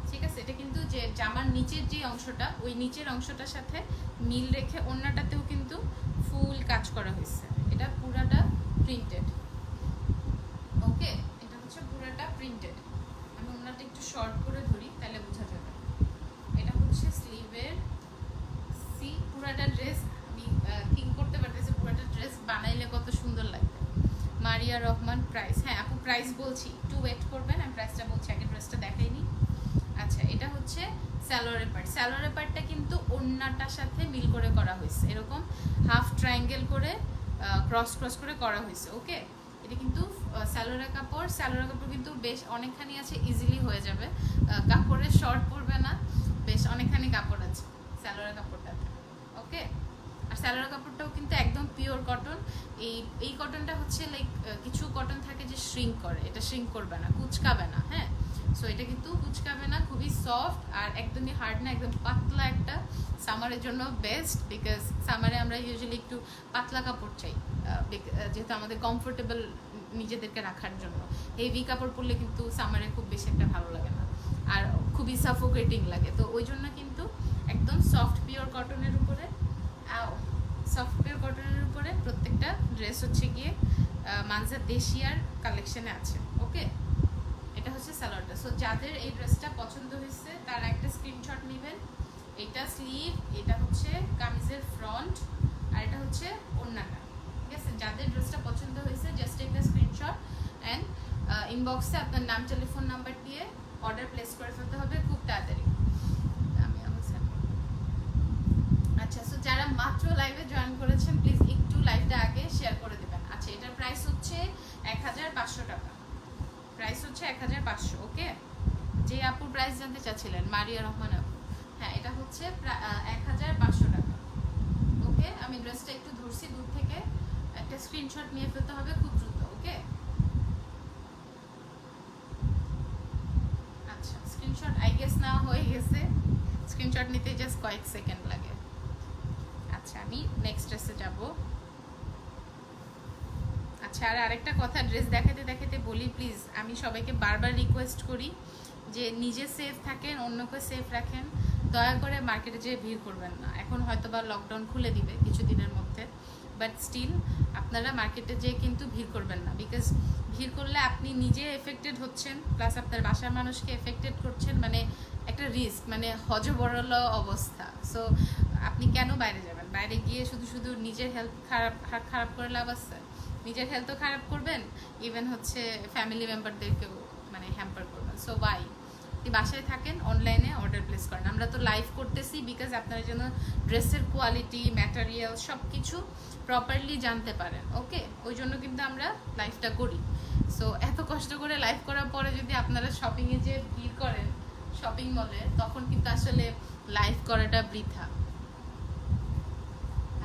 ঠিক আছে? এটা কিন্তু যে জামার নিচের যে অংশটা, ওই নিচের অংশটার সাথে মিল রেখে ওড়নাটাতেও কিন্তু ফুল কাজ করা হয়েছে। এটা পুরাটা প্রিন্টেড, ওকে? এটা হচ্ছে পুরাটা প্রিন্টেড। আমি ওড়নাটা একটু শর্ট করে ধরি, তাহলে বোঝা যাবে। এটা হচ্ছে স্লিভের পুরাটা ড্রেস আমি থিঙ্ক করতে পারতেছি পুরাটা ড্রেস বানাইলে কত সুন্দর লাগবে। মারিয়া রহমান প্রাইস, হ্যাঁ আপু প্রাইস বলছি, একটু ওয়েট করবেন, আমি প্রাইসটা বলছি, আগে ড্রেসটা দেখাইনি। আচ্ছা, এটা হচ্ছে সালোয়ারের পার্ট। সালোয়ারের পার্টটা কিন্তু ওড়নাটার সাথে মিল করে করা হয়েছে, এরকম হাফ ট্রায়াঙ্গেল করে ক্রস করে করা হয়েছে, ওকে? এটা কিন্তু সালোয়ারের কাপড় কিন্তু বেশ অনেকখানি আছে, ইজিলি হয়ে যাবে, কাপড়ের শর্ট পড়বে না, বেশ অনেকখানি কাপড় আছে সালোয়ারের কাপড়টাতে, ওকে? আর সালোয়ার কাপড়টাও কিন্তু একদম পিওর কটন। এই কটনটা হচ্ছে লাইক কিছু কটন থাকে যে শ্রিঙ্ক করে, এটা শ্রিঙ্ক করবে না, কুচকাবে না, হ্যাঁ? সো এটা কিন্তু কুচকাবে না, খুবই সফট আর একদমই হার্ড না, একদম পাতলা একটা সামারের জন্য বেস্ট, বিকজ সামারে আমরা ইউজুয়ালি একটু পাতলা কাপড় চাই, যেহেতু আমাদের কমফোর্টেবল নিজেদেরকে রাখার জন্য। হেভি কাপড় পরলে কিন্তু সামারে খুব বেশি একটা ভালো লাগে না, আর খুবই সাফোকেটিং লাগে। তো ওই জন্য কিন্তু একদম সফট পিওর কটনের উপরে প্রত্যেকটা ড্রেস হচ্ছে গিয়ে মানজা দেশিয়ার কালেকশনে আছে, ওকে? এটা হচ্ছে সালোয়ারটা। সো যাদের এই ড্রেসটা পছন্দ হয়েছে তারা একটা স্ক্রিনশট নেবেন। এটা স্লিভ, এটা হচ্ছে কামিজের ফ্রন্ট, আর এটা হচ্ছে ওড়নাটা, ঠিক আছে? যাদের ড্রেসটা পছন্দ হয়েছে জাস্ট একটা স্ক্রিনশট অ্যান্ড ইনবক্সে আপনার নাম, টেলিফোন নাম্বার দিয়ে অর্ডার প্লেস করে ফেলতে হবে খুব তাড়াতাড়ি। আমি যারা মাত্র লাইভে জয়েন করেছেন প্লিজ একটু লাইভটা আগে শেয়ার করে দেবেন। আচ্ছা, এটার প্রাইস হচ্ছে 1500 টাকা, প্রাইস হচ্ছে 1500। ওকে, যে আপুর প্রাইস জানতে চাচ্ছিলেন মারিয়া রহমান আপু, হ্যাঁ এটা হচ্ছে 1500 টাকা। ওকে, আমি ড্রেসটা একটু ধরছি দূর থেকে, একটা স্ক্রিনশট নিয়ে ফেলতে হবে খুব দ্রুত। ওকে, আচ্ছা স্ক্রিনশট আই গেস না হয়ে গেছে, স্ক্রিনশট নিতে জাস্ট কয়েক সেকেন্ড লাগে। আচ্ছা, আমি নেক্সট ড্রেসে যাব। আচ্ছা, আর আরেকটা কথা, ড্রেস দেখাতে দেখাতে বলি প্লিজ, আমি সবাইকে বারবার রিকোয়েস্ট করি যে নিজে সেফ থাকেন, অন্যকে সেফ রাখেন, দয়া করে মার্কেটে যেয়ে ভিড় করবেন না। এখন হয়তো বা লকডাউন খুলে দিবে কিছুদিনের মধ্যে, বাট স্টিল আপনারা মার্কেটে যেয়ে কিন্তু ভিড় করবেন না, বিকজ ভিড় করলে আপনি নিজে এফেক্টেড হচ্ছেন, প্লাস আপনার বাসার মানুষকে এফেক্টেড করছেন, মানে একটা রিস্ক, মানে হজবরল অবস্থা। সো আপনি কেন বাইরে যাবেন? বাইরে গিয়ে শুধু শুধু নিজের হেলথ খারাপ করে লাভ আছে? নিজের হেলথও খারাপ করবেন, ইভেন হচ্ছে ফ্যামিলি মেম্বারদেরকেও মানে হ্যাম্পার করবেন। সো ওয়াই, আপনি বাসায় থাকেন, অনলাইনে অর্ডার প্লেস করেন। আমরা তো লাইভ করতেছি বিকজ আপনারা যেন ড্রেসের কোয়ালিটি, ম্যাটেরিয়াল সব কিছু প্রপারলি জানতে পারেন। ওকে, ওই জন্য কিন্তু আমরা লাইভটা করি। সো এত কষ্ট করে লাইভ করার পরে যদি আপনারা শপিংয়ে যে ভিড় করেন শপিং মলে, তখন কিন্তু আসলে লাইভ করাটা বৃথা।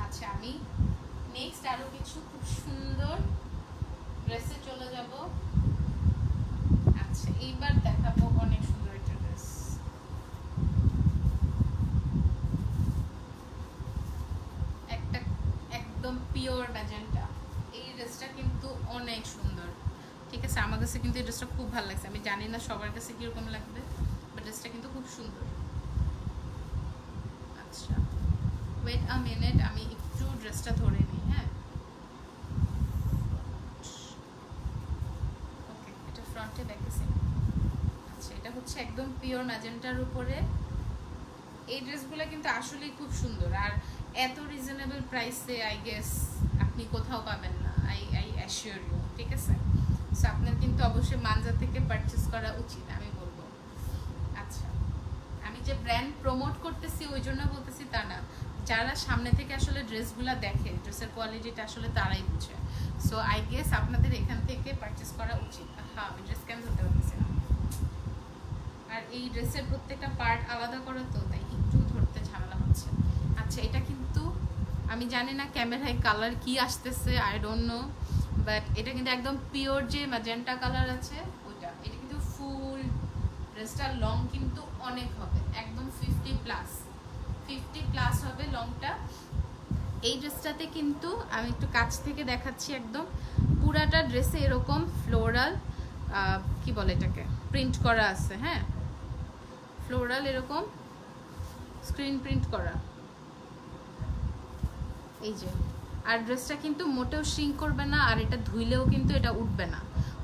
আচ্ছা, আমি নেক্সট আরো কিছু খুব সুন্দর ড্রেসে চলে যাব। আচ্ছা, এইবার দেখাবো অনেক সুন্দর একটা ড্রেস। একটা একদম পিওর ম্যাজেন্টা, এই ড্রেসটা কিন্তু অনেক সুন্দর। ঠিক আছে, আমার কাছে কিন্তু এই ড্রেসটা খুব ভালো লাগছে। আমি জানি না সবার কাছে কিরকম লাগবে, বাট ড্রেসটা কিন্তু খুব সুন্দর। আচ্ছা, ওয়েট আ মিনিট, আমি একটু ড্রেসটা ধরে নিই। হ্যাঁ, ওকে, এটা ফ্রন্টে দেখেছি। আচ্ছা, এটা হচ্ছে একদম পিওর ম্যাজেন্টার উপরে। এই ড্রেসগুলো কিন্তু আসলেই খুব সুন্দর, আর এত রিজনেবল প্রাইসে আই গেস আপনি কোথাও পাবেন না, আই অ্যাসিওর ইউ। ঠিক আছে, সো আপনার কিন্তু অবশ্যই মানজা থেকে পারচেস করা উচিত আমি বলবো। আচ্ছা, আমি যে ব্র্যান্ড প্রমোট করতেছি ওই জন্য বলতেছি তা না, যারা সামনে থেকে আসলে ড্রেসগুলো দেখে, ড্রেসের কোয়ালিটিটা আসলে তারাই বুঝে। সো আই গেস আপনাদের এখান থেকে পারচেস করা উচিত। হ্যাঁ, আমি ড্রেস কেন ধরতে পারতেছি না, আর এই ড্রেসের প্রত্যেকটা পার্ট আলাদা করা, তো তাই একটু ধরতে ঝামেলা হচ্ছে। আচ্ছা, এটা কিন্তু আমি জানি না ক্যামেরায় কালার কি আসতেছে, আই ডোন্ট নো, বাট এটা কিন্তু একদম পিওর যে ম্যাজেন্টা কালার আছে ওইটা। এটা কিন্তু ফুল ড্রেসটার লং কিন্তু অনেক হবে, একদম 50+ হবে লংটা। এই ড্রেসটাতে কিন্তু আমি একটু কাছ থেকে দেখাচ্ছি, একদম পুরাটা ড্রেসে এরকম ফ্লোরাল কি বলে এটাকে, প্রিন্ট করা আছে। হ্যাঁ, ফ্লোরাল এরকম স্ক্রিন প্রিন্ট করা, এই যে। আর ড্রেসটা কিন্তু মোটেও শ্রিঙ্ক করবে না, আর এটা ধুইলেও কিন্তু এটা উঠবে না।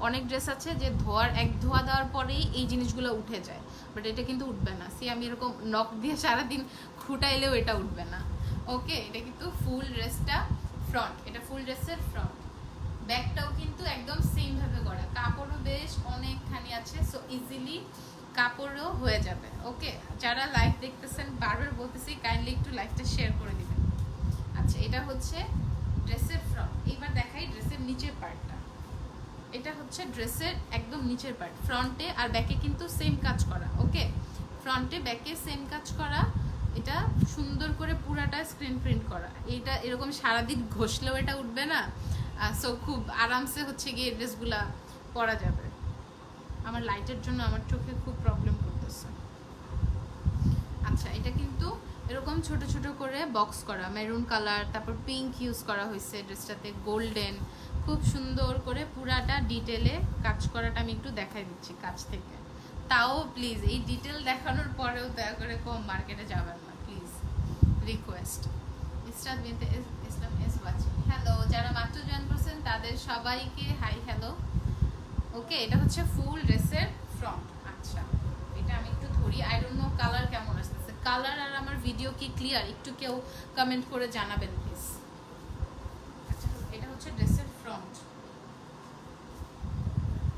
অনেক ড্রেস আছে যে এক ধোয়া দেওয়ার পরেই এই জিনিসগুলো উঠে যায়, বাট এটা কিন্তু উঠবে না। সি, আমি এরকম নখ দিয়ে সারাদিন খুঁটাইলেও এটা উঠবে না। ওকে, এটা কিন্তু ফুল ড্রেসটা ফ্রন্ট, এটা ফুল ড্রেসের ফ্রন্ট। ব্যাকটাও কিন্তু একদম সেম ভাবে করা, কাপড়ও বেশ অনেকখানি আছে, সো ইজিলি কাপড়ও হয়ে যাবে। ওকে, যারা লাইভ দেখতেছেন বারবার বলতেছি কাইন্ডলি একটু লাইভটা শেয়ার করে দিবেন। আচ্ছা, এটা হচ্ছে ড্রেসের ফ্রন্ট। এবার দেখাই ড্রেসের নিচের পার্টটা। এটা হচ্ছে ড্রেসের একদম নিচের পার্ট, ফ্রন্টে আর ব্যাকে কিন্তু সেম কাজ করা। ওকে, ফ্রন্টে ব্যাকে সেম কাজ করা, এটা সুন্দর করে পুরাটা স্ক্রিন প্রিন্ট করা। এটা এরকম সারাদিন ঘষলেও এটা উঠবে না, সো খুব আরামসে হচ্ছে গিয়ে ড্রেসগুলা পরা যাবে। আমার লাইটের জন্য আমার চোখে খুব প্রবলেম করতেছে। আচ্ছা, এটা কিন্তু এরকম ছোট ছোট করে বক্স করা, মেরুন কালার, তারপর পিঙ্ক ইউজ করা হয়েছে ড্রেসটাতে, গোল্ডেন, খুব সুন্দর করে পুরাটা ডিটেলে কাজ করাটা আমি একটু দেখাই দিচ্ছি কাছ থেকে। তাও প্লিজ এই ডিটেল দেখানোর পরেও দয়া করে কম মার্কেটে যাবেন না প্লিজ, রিকোয়েস্ট। ইসরাত বিনতে ইসলাম এস ওয়াচিং, হ্যালো, যারা মাত্র জয়েন করছেন তাদের সবাইকে হাই হ্যালো। ওকে, এটা হচ্ছে ফুল ড্রেসের ফ্রন্ট। আচ্ছা, এটা আমি একটু ধরি, আই ডোন্ট নো কালার কেমন আসতেছে। কালার আর আমার ভিডিও কি ক্লিয়ার, একটু কেউ কমেন্ট করে জানাবেন প্লিজ। আচ্ছা, এটা হচ্ছে ড্রেসের ফ্রন্ট।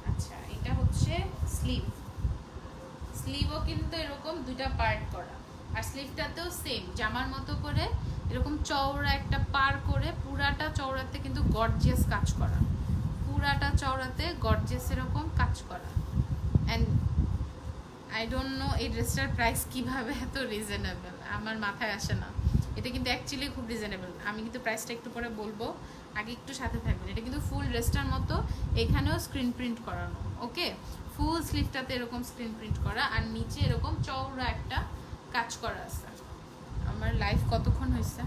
আচ্ছা, এটা হচ্ছে স্লিভ। স্লিভও কিন্তু এরকম দুইটা পার্ট করা, আর স্লিভটাতেও সেম জামার মতো করে এরকম চওড়া একটা পার করে পুরাটা চওড়াতে কিন্তু গর্জিয়াস কাজ করা, পুরাটা চওড়াতে গর্জিয়াস এরকম কাজ করা। অ্যান্ড আই ডোন্ট নো এই ড্রেসটার প্রাইস কিভাবে এত রিজনেবল, আমার মাথায় আসে না। এটা কিন্তু অ্যাকচুয়ালি খুব রিজনেবল। আমি কিন্তু প্রাইসটা একটু পরে বলবো, আগে একটু সাথে থাকবেন। এটা কিন্তু ফুল ড্রেসটার মতো, এখানেও স্ক্রিন প্রিন্ট করানো, ওকে। ফুল স্লিভটাতে এরকম স্ক্রিন প্রিন্ট করা আর নিচে এরকম চওড়া একটা কাজ করা আছে। আমার লাইফ কতক্ষণ হয়েছে?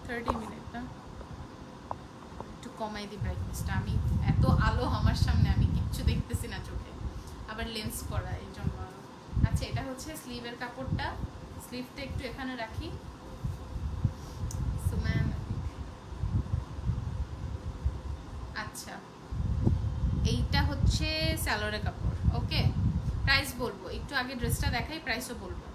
30 মিনিট না? একটু কমাই দিই ব্রাইটনেসটা। আমি এত আলো আমার সামনে, আমি কিচ্ছু দেখতেছি না চোখে, আবার লেন্স করা এই জন্য। আচ্ছা, এটা হচ্ছে স্লিভের কাপড়টা। স্লিভটা একটু এখানে রাখি। আচ্ছা, এইটা হচ্ছে স্যালোরের কাপড়, ওকে। প্রাইস বলবো একটু আগে, ড্রেসটা দেখাই, প্রাইসও বলবো।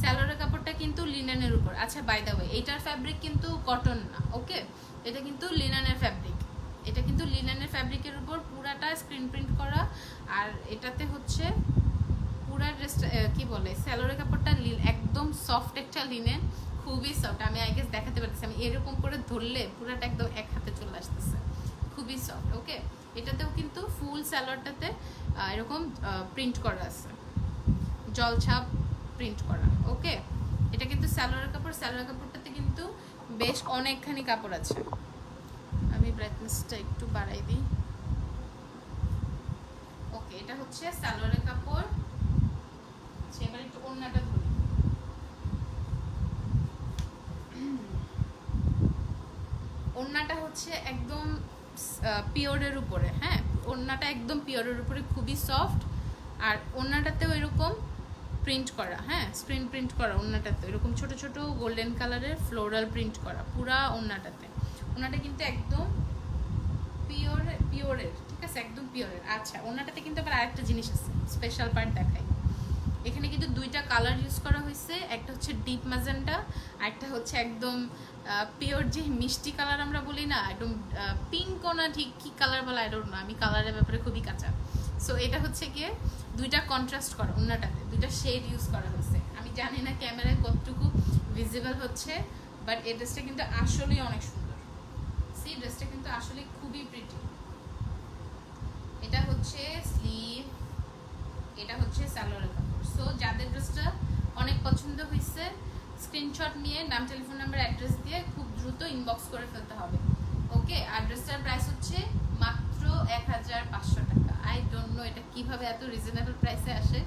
স্যালোরের কাপড়টা কিন্তু লিনেনের উপর। আচ্ছা, বাই দ্য ওয়ে, এইটার ফ্যাব্রিক কিন্তু কটন না, ওকে। এটা কিন্তু লিনেনের ফ্যাব্রিক, এটা কিন্তু লিনেনের ফ্যাব্রিকের উপর পুরাটা স্ক্রিন প্রিন্ট করা। আর এটাতে হচ্ছে পুরা ড্রেসটা কি বলে, স্যালোরের কাপড়টা একদম সফট একটা লিনেন, খুবই সফট। আমি আই গেস দেখাতে পারতেছি, আমি এরকম করে ধরলে পুরাটা একদম এক হাতে চলে আসতেছে, খুবই সফট, ওকে। এটাতেও কিন্তু ফুল স্যালোয়ারটাতে এরকম প্রিন্ট করা আছে, জলছাপ প্রিন্ট করা, ওকে। এটা কিন্তু স্যালোয়ারের কাপড়। স্যালোয়ার কাপড়টাতে কিন্তু বেশ অনেকখানি কাপড় আছে। আমি ব্রাইটনেসটা একটু বাড়াই দিই, ওকে। এটা হচ্ছে স্যালোয়ারের কাপড়। আচ্ছা, এবার একটু ওড়নাটা ধরি। ওড়নাটা হচ্ছে একদম পিওরের উপরে, হ্যাঁ, ওড়নাটা একদম পিওরের উপরে, খুবই সফট। আর ওড়নাটাতেও এরকম প্রিন্ট করা, হ্যাঁ, স্ক্রিন প্রিন্ট করা। ওড়নাটাতে এরকম ছোট ছোট গোল্ডেন কালারের ফ্লোরাল প্রিন্ট করা পুরা ওড়নাটাতে। ওড়নাটা কিন্তু একদম পিওরের, ঠিক আছে, একদম পিওরের। আচ্ছা, ওড়নাটাতে কিন্তু আবার আরেকটা জিনিস আছে, স্পেশাল পার্ট দেখাই। এখানে কিন্তু দুইটা কালার ইউজ করা হয়েছে, একটা হচ্ছে ডিপ ম্যাজেন্টা, আর একটা হচ্ছে একদম পিওর যে মিষ্টি কালার আমরা বলি না, একদম পিঙ্ক না, ঠিক কি কালার বলা আই ডোন্ট নো, আমি কালারের ব্যাপারে খুবই কাঁচা। সো এটা হচ্ছে গিয়ে দুইটা কন্ট্রাস্ট করা, ওড়নাটাতে দুইটা শেড ইউজ করা হয়েছে। আমি জানি না ক্যামেরায় কতটুকু ভিজিবল হচ্ছে, বাট এই ড্রেসটা কিন্তু আসলেই অনেক সুন্দর। সেই ড্রেসটা কিন্তু আসলে খুবই প্রিটি। এটা হচ্ছে স্লিভ, এটা হচ্ছে সালোয়ারের কাপড়। সো যাদের ড্রেসটা অনেক পছন্দ হয়েছে, স্ক্রিনশট নিয়ে নাম, টেলিফোন নাম্বার, অ্যাড্রেস দিয়ে খুব দ্রুত ইনবক্স করে ফেলতে হবে, ওকে। আর ড্রেসটার প্রাইস হচ্ছে মাত্র 1500 টাকা। আই ডোন্ট নো এটা কিভাবে এত রিজনেবল প্রাইসে আসে।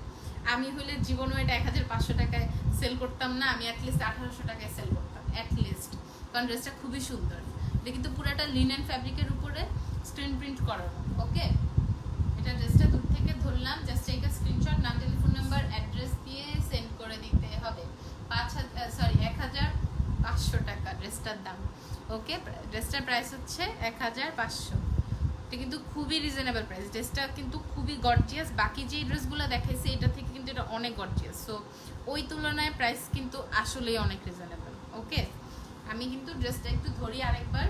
আমি হলে জীবনেও এটা 1500 টাকায় সেল করতাম না, আমি অ্যাটলিস্ট 1800 টাকায় সেল করতাম অ্যাটলিস্ট, কারণ ড্রেসটা খুবই সুন্দর। এটা কিন্তু পুরোটা লিনেন ফ্যাব্রিকের উপরে স্ক্রিন প্রিন্ট করানো, ওকে। এটা ড্রেসটা দূর থেকে ধরলাম, জাস্ট একটা স্ক্রিনশট, নাম, টেলিফোন নাম্বার, অ্যাড্রেস দিয়ে সেন্ড করে দিতে হবে। 1500 টাকা ড্রেসটার দাম, ওকে। ড্রেসটার প্রাইস হচ্ছে 1500। এটা কিন্তু খুবই রিজনেবল প্রাইস। ড্রেসটা কিন্তু খুবই গর্জিয়াস, বাকি যে ড্রেসগুলো দেখাইছে এটা থেকে কিন্তু এটা অনেক গর্জিয়াস। সো ওই তুলনায় প্রাইস কিন্তু আসলেই অনেক রিজনেবল, ওকে। আমি কিন্তু ড্রেসটা একটু ধরি আরেকবার,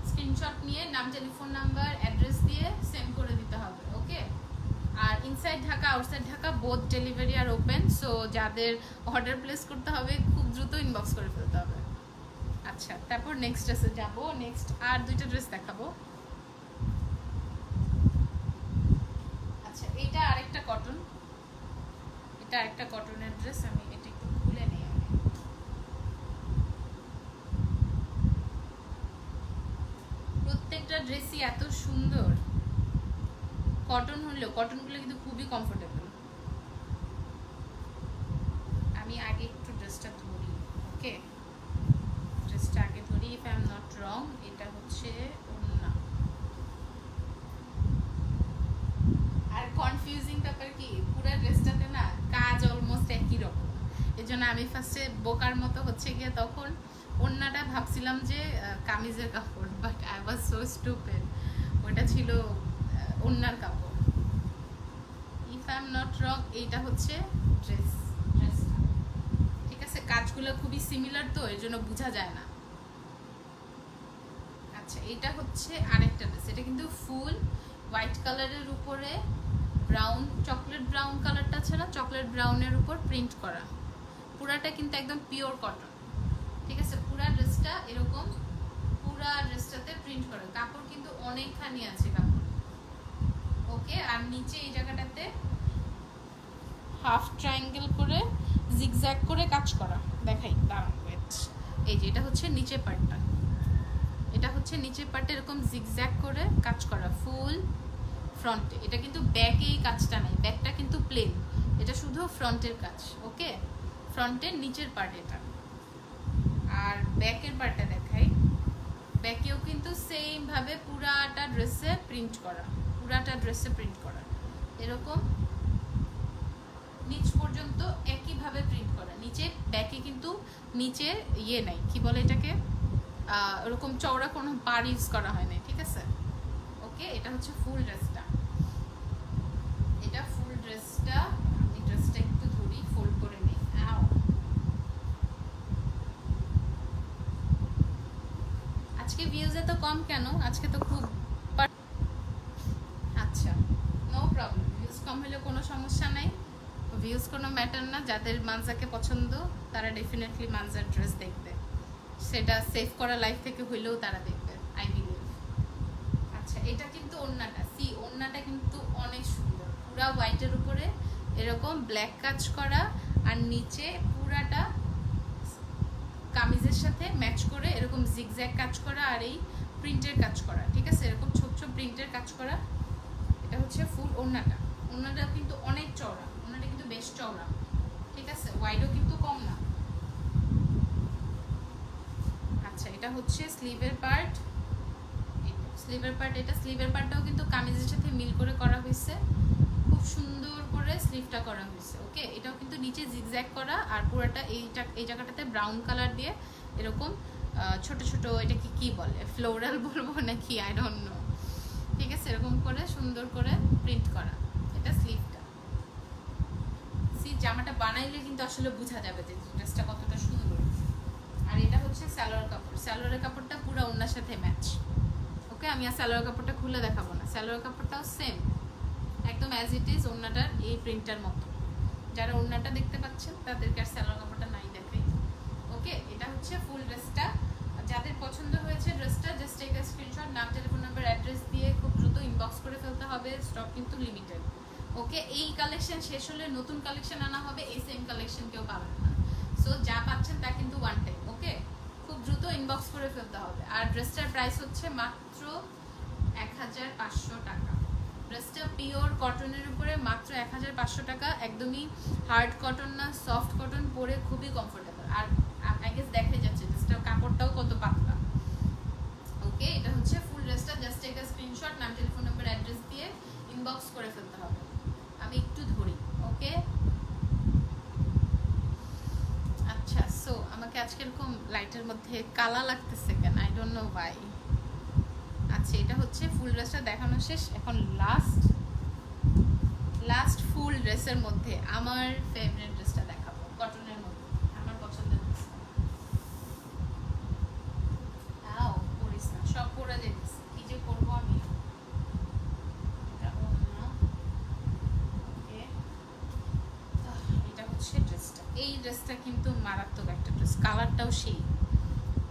স্ক্রিনশট নিয়ে নাম, টেলিফোন নাম্বার, অ্যাড্রেস দিয়ে সেন্ড করে দিতে হবে, ওকে। আর inside Dhaka, outside Dhaka both delivery আর ওপেন। সো যাদের অর্ডার প্লেস করতে হবে খুব দ্রুত ইনবক্স করে ফেলতে হবে। আচ্ছা, তারপর নেক্সট ড্রেসে যাবো। নেক্সট আর দুইটা ড্রেস দেখাবো। আচ্ছা, এটা আরেকটা কটন, এটা আরেকটা কটনের ড্রেস। আমি এটা একটু খুলে নিই। প্রত্যেকটা ড্রেসই এত সুন্দর, কটন হলেও কটনগুলো কিন্তু খুবই কমফোর্টেবল। আমি আগে একটু ড্রেসটা ধরি, ওকে। ড্রেসটা আগে ধরি, if I am not wrong. এটা হচ্ছে ওড়না। আর কনফিউজিং ব্যাপার কি, পুরো ড্রেসটাতে না কাজ অলমোস্ট একই রকম। এই জন্য আমি ফার্স্টে বোকার মতো হচ্ছে গিয়ে তখন ওড়নাটা ভাবছিলাম যে কামিজের কাপড়, but I was so stupid, ওটা ছিল ওড়নার কাপড়। If I am not wrong, এইটা হচ্ছে ড্রেসটা, ঠিক আছে। কাজগুলো খুবই সিমিলার, তো এর জন্য বোঝা যায় না। আচ্ছা, এটা হচ্ছে আরেকটা ড্রেস। এটা কিন্তু ফুল হোয়াইট কালারের উপরে ব্রাউন, চকলেট ব্রাউন কালারটা আছে না, চকলেট ব্রাউনের উপর প্রিন্ট করা। পুরাটা কিন্তু একদম পিওর কটন, ঠিক আছে। পুরা ড্রেসটা এরকম, পুরা ড্রেসটাতে প্রিন্ট করা, কাপড় কিন্তু অনেকখানি আছে কাপড়, ওকে। আর নিচে এই জায়গাটাতে হাফ ট্রায়াঙ্গেল করে জিগজ্যাগ করে কাজ করা, দেখাই দাঁড়ান ওয়েট। এই যে এটা হচ্ছে নিচের পার্টটা, এটা হচ্ছে নিচের পার্টে এরকম জিগজ্যাগ করে কাজ করা ফুল ফ্রন্টে। এটা কিন্তু ব্যাকে এই কাজটা নাই, ব্যাকটা কিন্তু প্লেন, এটা শুধু ফ্রন্টের কাজ, ওকে। ফ্রন্টের নিচের পার্ট এটা। আর ব্যাকের পার্টটা দেখাই, ব্যাকেও কিন্তু সেম ভাবে পুরাটা ড্রেসে প্রিন্ট করা, পুরাটা ড্রেসে প্রিন্ট করা, এরকম নিচ পর্যন্ত একইভাবে প্রিন্ট করা। নিচে ব্যাকে কিন্তু নিচে ইয়ে নাই, কি বলে এটাকে, ওরকম চওড়া কোনো বার ইউজ করা হয় না, ঠিক আছে, ওকে। এটা হচ্ছে ফুল ড্রেসটা, এটা ফুল ড্রেসটা। আমি ড্রেসটা একটু ধরি, ফোল্ড করে নিই। আজকে ভিউজ এত কম কেন? আজকে তো খুব, আচ্ছা নো প্রবলেম, ভিউজ কম হলে কোনো সমস্যা নাই, ভিউজ কোনো ম্যাটার না। যাদের মানজাকে পছন্দ তারা ডেফিনেটলি মানজার ড্রেস দেখবে, সেটা সেভ করা লাইফ থেকে হইলেও তারা দেখবে, আই বিলিভ। আচ্ছা এটা কিন্তু ওড়নাটা, সি ওড়নাটা কিন্তু অনেক সুন্দর, পুরা হোয়াইটের উপরে এরকম ব্ল্যাক কাজ করা, আর নিচে পুরাটা কামিজের সাথে ম্যাচ করে এরকম জিগজ্যাগ কাজ করা, আর এই প্রিন্টের কাজ করা, ঠিক আছে, এরকম ছোট ছোট প্রিন্টের কাজ করা। এটা হচ্ছে ফুল ওড়নাটা, ওড়নাটা কিন্তু অনেক চওড়া, ওড়নাটা কিন্তু বেশ চওড়া, ঠিক আছে, ওয়াইডও কিন্তু কম না। আচ্ছা এটা হচ্ছে স্লিভের পার্ট, স্লিভের পার্ট, এটা স্লিভের পার্টটাও কিন্তু কামিজের সাথে মিল করে করা হয়েছে, খুব সুন্দর করে স্লিভটা করা হয়েছে, ওকে। এটাও কিন্তু নিচে জিগজ্যাগ করা, আর পুরোটা এই জায়গাটাতে ব্রাউন কালার দিয়ে এরকম ছোট ছোট, এটা কি বলে, ফ্লোরাল বলবো নাকি আই ডোন্ট নো, ঠিক আছে, এরকম করে সুন্দর করে প্রিন্ট করা। এটা স্লিভটা, সি জামাটা বানাইলে কিন্তু আসলে বোঝা যাবে যে ড্রেসটা কতটা সুন্দর। আর এটা হচ্ছে সালোয়ার কাপড়, সালোয়ারের কাপড়টা পুরো ওড়নার সাথে ম্যাচ, ওকে। আমি আর সালোয়ার কাপড়টা খুলে দেখাবো না, সালোয়ার কাপড়টাও সেম একদম অ্যাজ ইট ইজ ওড়নাটার এই প্রিন্টার মতো। যারা ওড়নাটা দেখতে পাচ্ছেন তাদেরকে আর সালোয়ার কাপড়টা নাই দেখাই, ওকে। এটা হচ্ছে ফুল ড্রেসটা। যাদের পছন্দ হয়েছে ড্রেসটা জাস্ট টেক আ স্ক্রিনশট, নাম টেলিফোন নাম্বার অ্যাড্রেস দিয়ে খুব দ্রুত ইনবক্স করে ফেলতে হবে, স্টক কিন্তু লিমিটেড, ওকে। এই কালেকশন শেষ হলে নতুন কালেকশন আনা হবে, এই সেম কালেকশন কেউ পাবেন না, সো যা পাচ্ছেন তা কিন্তু ওয়ান টাইম, ওকে। খুব দ্রুত ইনবক্স করে ফেলতে হবে। আর ড্রেসটার প্রাইস হচ্ছে মাত্র 1500 টাকা। ড্রেসটা পিওর কটনের উপরে মাত্র 1500 টাকা, একদমই হার্ড কটন না, সফট কটন, পরে খুবই কমফোর্টেবল। আর আই গেস দেখা যাচ্ছে ড্রেসটার কাপড়টাও কত পাতলা, ওকে। এটা হচ্ছে ফুল ড্রেসটা, জাস্ট টেক আ স্ক্রিনশট, নাম টেলিফোন নাম্বার অ্যাড্রেস দিয়ে ইনবক্স করে ফেলতে হবে। আমি একটু ধরি, ওকে। আচ্ছা সো আমাকে আজকে এরকম লাইটের মধ্যে কালা লাগতেছে কেন, আই ডোন্ট নো ওয়াই। আচ্ছা এটা হচ্ছে ফুল ড্রেসটা দেখানো শেষ, এখন লাস্ট ফুল ড্রেসের মধ্যে আমার ফেভারিট ড্রেসটা দেখাবো, কটনের মধ্যে আমার পছন্দের ড্রেস। আও পরিস না, সব পরে যেতেছে, কি যে করবো আমি। এটা হচ্ছে ড্রেসটা, এই ড্রেসটা কিন্তু মারাত্মক একটা ড্রেস, কালারটাও সেই,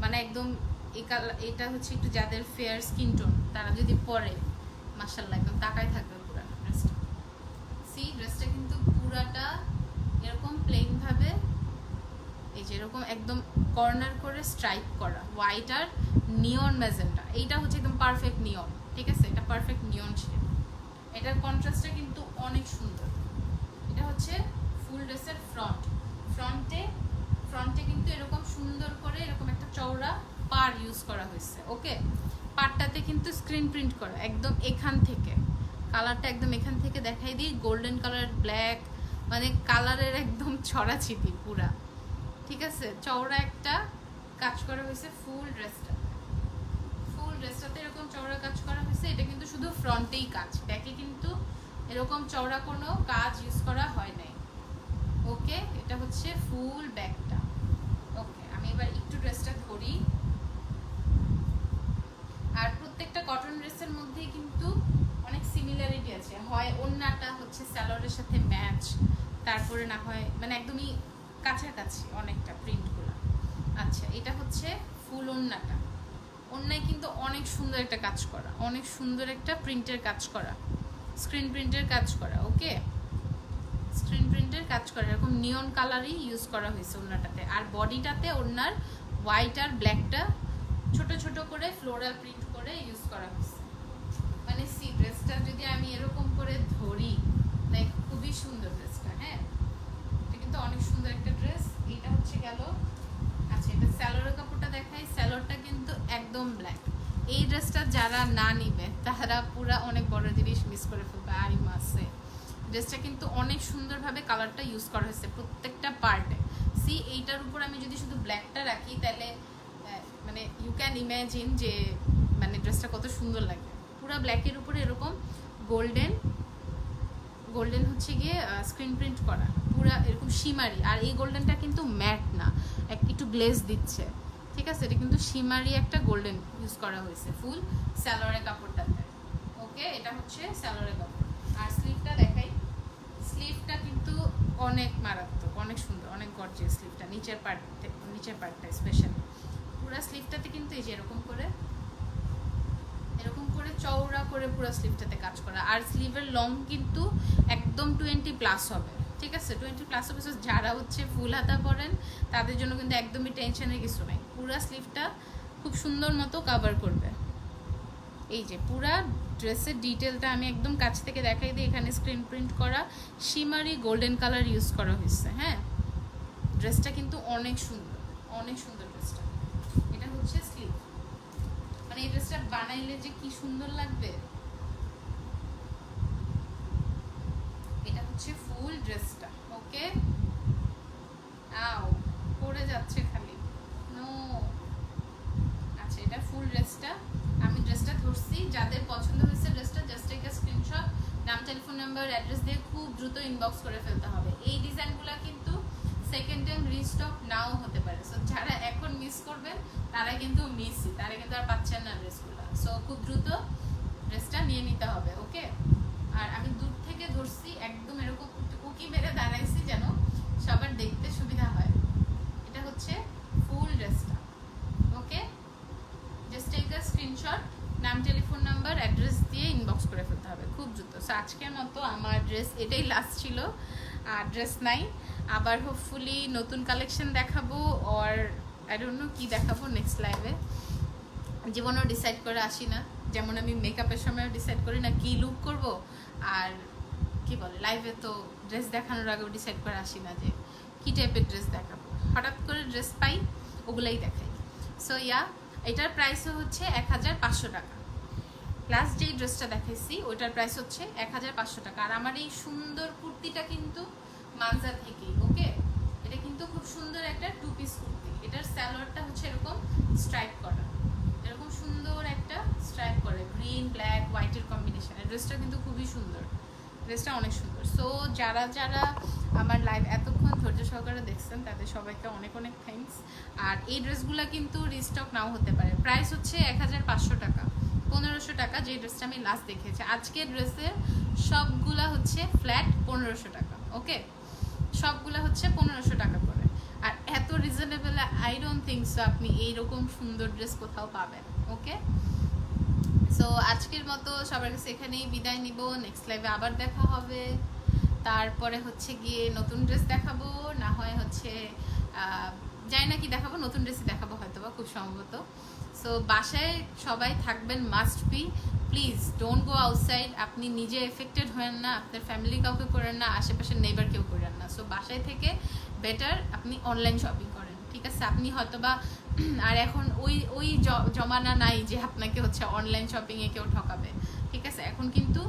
মানে একদম এটা হচ্ছে একটু যাদের ফেয়ার স্কিন টোন তারা যদি পরে মাশাআল্লাহ একদম তাকায় থাকবে পুরো ড্রেসটা। সি ড্রেসটা কিন্তু পুরাটা এরকম প্লেন ভাবে, এই যে এরকম একদম কর্নার করে স্ট্রাইপ করা, হোয়াইট আর নিয়ন ম্যাজেন্টা, এইটা হচ্ছে একদম পারফেক্ট নিয়ন, ঠিক আছে, এটা পারফেক্ট নিয়ন শেড। এটার কন্ট্রাস্টটা কিন্তু অনেক সুন্দর। এটা হচ্ছে ফুল ড্রেসের ফ্রন্টে কিন্তু এরকম সুন্দর করে এরকম একটা চওড়া পার ইউজ করা হয়েছে, ওকে। পারটাতে কিন্তু স্ক্রিন প্রিন্ট করা একদম এখান থেকে, কালারটা একদম এখান থেকে দেখাই দিই, গোল্ডেন কালার, ব্ল্যাক, মানে কালারের একদম ছড়াছিটি পুরা, ঠিক আছে, চওড়া একটা কাজ করা হয়েছে ফুল ড্রেসটাতে এরকম চওড়া কাজ করা হয়েছে। এটা কিন্তু শুধু ফ্রন্টেই কাজ, ব্যাকে কিন্তু এরকম চওড়া কোনো কাজ ইউজ করা হয় নাই, ওকে। এটা হচ্ছে ফুল ব্যাকটা, ওকে। আমি এবার একটু ড্রেসটা ধরি। আর প্রত্যেকটা কটন ড্রেসের মধ্যেই কিন্তু অনেক সিমিলারিটি আছে, এমন হয় ওড়নাটা হচ্ছে স্যালোয়ারের সাথে ম্যাচ, তারপরে না হয় মানে একদমই কাছাকাছি অনেকটা প্রিন্টগুলো। আচ্ছা, এটা হচ্ছে ফুল ওড়নাটা। ওড়নায় কিন্তু অনেক সুন্দর একটা কাজ করা, অনেক সুন্দর একটা প্রিন্টের কাজ করা, স্ক্রিন প্রিন্টের কাজ করা। ওকে, স্ক্রিন প্রিন্টের কাজ করা, এরকম নিয়ন কালারই ইউজ করা হয়েছে ওড়নাটাতে। আর বডিটাতে ওড়নার হোয়াইট আর ব্ল্যাকটা ছোট ছোট করে ফ্লোরাল প্রিন্ট করে ইউজ করা হয়েছে। মানে সি ড্রেসটা যদি আমি এরকম করে ধরি, লাইক খুবই সুন্দর ড্রেসটা। হ্যাঁ, এটা কিন্তু অনেক সুন্দর একটা ড্রেস। এটা হচ্ছে গেল। আচ্ছা, এটা স্যালোয়ারের কাপড়টা দেখাই। স্যালোয়ারটা কিন্তু একদম ব্ল্যাক। এই ড্রেসটা যারা না নিবে তারা পুরা অনেক বড় জিনিস মিস করে ফেলবে। আই মাসে ড্রেসটা কিন্তু অনেক সুন্দরভাবে কালারটা ইউজ করা হয়েছে প্রত্যেকটা পার্টে। সি এইটার উপর আমি যদি শুধু ব্ল্যাকটা রাখি তাহলে মানে ইউ ক্যান ইম্যাজিন যে মানে ড্রেসটা কত সুন্দর লাগে। পুরো ব্ল্যাকের উপরে এরকম গোল্ডেন গোল্ডেন হচ্ছে গিয়ে স্ক্রিন প্রিন্ট করা, পুরা এরকম শিমারি। আর এই গোল্ডেনটা কিন্তু ম্যাট না, একটু গ্লেজ দিচ্ছে। ঠিক আছে, এটা কিন্তু শিমারি একটা গোল্ডেন ইউজ করা হয়েছে ফুল স্যালোয়ারের কাপড়টাতে। ওকে, এটা হচ্ছে স্যালোয়ারের কাপড়। আর স্লিভটা দেখাই। স্লিভটা কিন্তু অনেক মারাত্মক, অনেক সুন্দর, অনেক গর্জিয়াস স্লিভটা। নিচের পার্টটা স্পেশালি পুরো স্লিভটাতে কিন্তু এই যে এরকম করে চওড়া করে পুরো স্লিভটাতে কাজ করা। আর স্লিভের লং কিন্তু একদম 20+ হবে। ঠিক আছে, 20+ হবে। যারা হচ্ছে ফুল হাতা পরেন তাদের জন্য কিন্তু একদমই টেনশনের কিছু নাই। পুরো স্লিভটা খুব সুন্দর মতো কভার করবে। এই যে পুরা ড্রেসের ডিটেলটা আমি একদম কাছ থেকে দেখাই দিই। এখানে স্ক্রিন প্রিন্ট করা শিমারি গোল্ডেন কালার ইউজ করা হয়েছে। হ্যাঁ, ড্রেসটা কিন্তু অনেক সুন্দর, অনেক সুন্দর ড্রেসটা। এটা হচ্ছে স্লিভ। মানে এই ড্রেসটা বানাইলে যে কি সুন্দর লাগবে। এটা হচ্ছে ফুল ড্রেসটা। ওকে, আও পড়ে যাচ্ছে খালি, নো। আচ্ছা, এটা ফুল ড্রেসটা। আমি ড্রেসটা ধরছি। যাদের পছন্দ হয়েছে ড্রেসটা, জাস্ট একটা স্ক্রিনশট, নাম, টেলিফোন নাম্বার, অ্যাড্রেস দিয়ে খুব দ্রুত ইনবক্স করে ফেলতে হবে। এই ডিজাইনগুলো কিন্তু সেকেন্ড টাইম রিস্টক নাও হতে পারে। সো যারা এখন মিস করবেন তারা কিন্তু মিসই, তারা কিন্তু আর পাচ্ছেন না ড্রেসগুলো। সো খুব দ্রুত ড্রেসটা নিয়ে নিতে হবে। ওকে, আর আমি দূর থেকে ধরছি, একদম এরকম উকি মেরে দাঁড়াইছি যেন সবার দেখতে সুবিধা হয়। এটা হচ্ছে ফুল ড্রেসটা। ওকে, জাস্ট টেক আ স্ক্রিনশট, নাম, টেলিফোন নাম্বার, অ্যাড্রেস দিয়ে ইনবক্স করে ফেলতে হবে খুব দ্রুত। সো আজকের মতো আমার ড্রেস এটাই লাস্ট ছিল। আর ড্রেস নাই, আবার হোপফুলি নতুন কালেকশন দেখাবো। আর আই ডোন্ট নো কী দেখাবো নেক্সট লাইভে। জীবনেও ডিসাইড করে আসি না, যেমন আমি মেকআপের সময়ও ডিসাইড করি না কী লুক করব। আর কি বলে, লাইভে তো ড্রেস দেখানোর আগেও ডিসাইড করে আসি না যে কী টাইপের ড্রেস দেখাবো। হঠাৎ করে ড্রেস পাই, ওগুলাই দেখাই। সো এটার প্রাইসও হচ্ছে 1500 টাকা। লাস্ট যেই ড্রেসটা দেখাইছি ওইটার প্রাইস হচ্ছে 1500 টাকা। আর আমার এই সুন্দর কুর্তিটা কিন্তু মানজা থেকেই। ওকে, এটা কিন্তু খুব সুন্দর একটা 2 পিস কুর্তি। এটার স্যালোয়ারটা হচ্ছে এরকম স্ট্রাইপ করা, এরকম সুন্দর একটা স্ট্রাইপ করে গ্রিন ব্ল্যাক হোয়াইটের কম্বিনেশন। ড্রেসটা কিন্তু খুবই সুন্দর, ড্রেসটা অনেক সুন্দর। সো যারা যারা আমার লাইভ এতক্ষণ ধৈর্য সহকারে দেখছেন তাদের সবাইকে অনেক অনেক থ্যাঙ্কস। আর এই ড্রেসগুলো কিন্তু রিস্টক নাও হতে পারে। প্রাইস হচ্ছে 1500 টাকা, 1500 টাকা। যে ড্রেসটা আমি লাস্ট দেখেছি, আজকের ড্রেসের সবগুলা হচ্ছে ফ্ল্যাট 1500 টাকা। ওকে, সবগুলা হচ্ছে 1500 টাকা করে। আর এত reasonable I don't think so আপনি এইরকম সুন্দর ড্রেস কোথাও পাবেন। ওকে, সো আজকের মতো সবার কাছে এখানেই বিদায় নিব। নেক্সট লাইভে আবার দেখা হবে। তারপরে হচ্ছে গিয়ে নতুন ড্রেস দেখাবো, না হয় হচ্ছে যাই না কি দেখাবো, নতুন ড্রেসই দেখাবো হয়তো বা, খুব সম্ভবত। সো বাসায় সবাই থাকবেন, must be. Please don't go outside. আপনি নিজে এফেক্টেড হয়েন না, আপনার ফ্যামিলি কাউকে করেন না, আশেপাশের নেইবার কেউ করেন না। সো বাসায় থেকে বেটার আপনি অনলাইন শপিং করেন। ঠিক আছে, আপনি হয়তো বা আর এখন ওই জমানা নাই যে আপনাকে হচ্ছে অনলাইন শপিংয়ে কেউ ঠকাবে। ঠিক আছে, এখন কিন্তু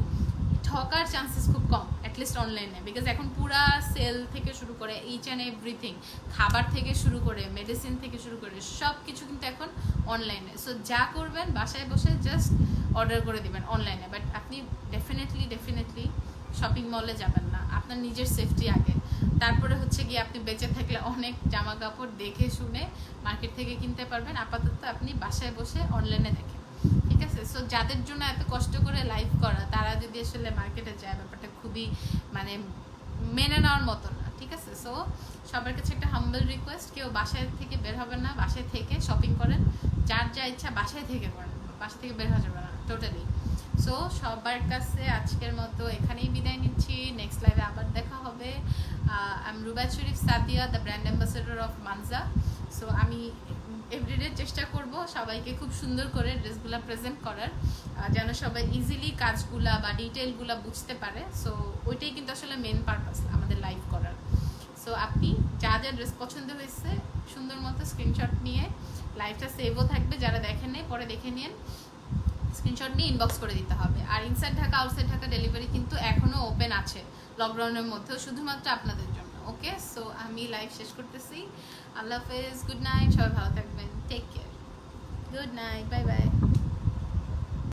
ঠকার চান্সেস খুব কম, অ্যাটলিস্ট অনলাইনে। বিকজ এখন পুরা সেল থেকে শুরু করে ইচ অ্যান্ড এভরিথিং, খাবার থেকে শুরু করে মেডিসিন থেকে শুরু করে সব কিছু কিন্তু এখন অনলাইনে। সো যা করবেন বাসায় বসে জাস্ট অর্ডার করে দিবেন অনলাইনে। বাট আপনি ডেফিনেটলি শপিং মলে যাবেন না, আপনার নিজের সেফটি আগে। তারপরে হচ্ছে গিয়ে আপনি বেঁচে থাকলে অনেক জামা কাপড় দেখে শুনে মার্কেট থেকে কিনতে পারবেন। আপাতত আপনি বাসায় বসে অনলাইনে দেখেন। ঠিক আছে, সো যাদের জন্য এত কষ্ট করে লাইভ করা তারা যদি আসলে মার্কেটে যায় ব্যাপারটা খুবই মানে মেনে নেওয়ার মতো না, ঠিক আছে? সো সবার কাছে একটা হাম্বল রিকোয়েস্ট, কেউ বাসায় থেকে বের হবেন না, বাসায় থেকে শপিং করেন, যার যা ইচ্ছা বাসায় থেকে করেন, বাসা থেকে বের হওয়া যাবে না টোটালি। সো সবার কাছে আজকের মতো এখানেই বিদায় নিচ্ছি, নেক্সট লাইভে আবার দেখা হবে। I am Rubaid Sharif Sadia, the brand ambassador of Manza. So আমি এভরিডে চেষ্টা করব সবাইকে খুব সুন্দর করে ড্রেসগুলো প্রেজেন্ট করার, যেন সবাই ইজিলি কাজগুলা বা ডিটেলগুলা বুঝতে পারে। সো ওইটাই কিন্তু আসলে মেন পারপাস আমাদের লাইভ করার। সো আপনি যা যা ড্রেস পছন্দ হয়েছে সুন্দর মতো স্ক্রিনশট নিয়ে, লাইভটা সেভও থাকবে, যারা দেখেন নেই পরে দেখে নিন, স্ক্রিনশট নিয়ে ইনবক্স করে দিতে হবে। আর inside Dhaka outside Dhaka delivery কিন্তু এখনও ওপেন আছে লকডাউনের মধ্যেও, শুধুমাত্র আপনাদের জন্য। ওকে, সো আমি লাইভ শেষ করতেছি। আল্লাহ হাফেজ, গুড নাইট, সবাই ভালো থাকবেন, take care, good night, bye by.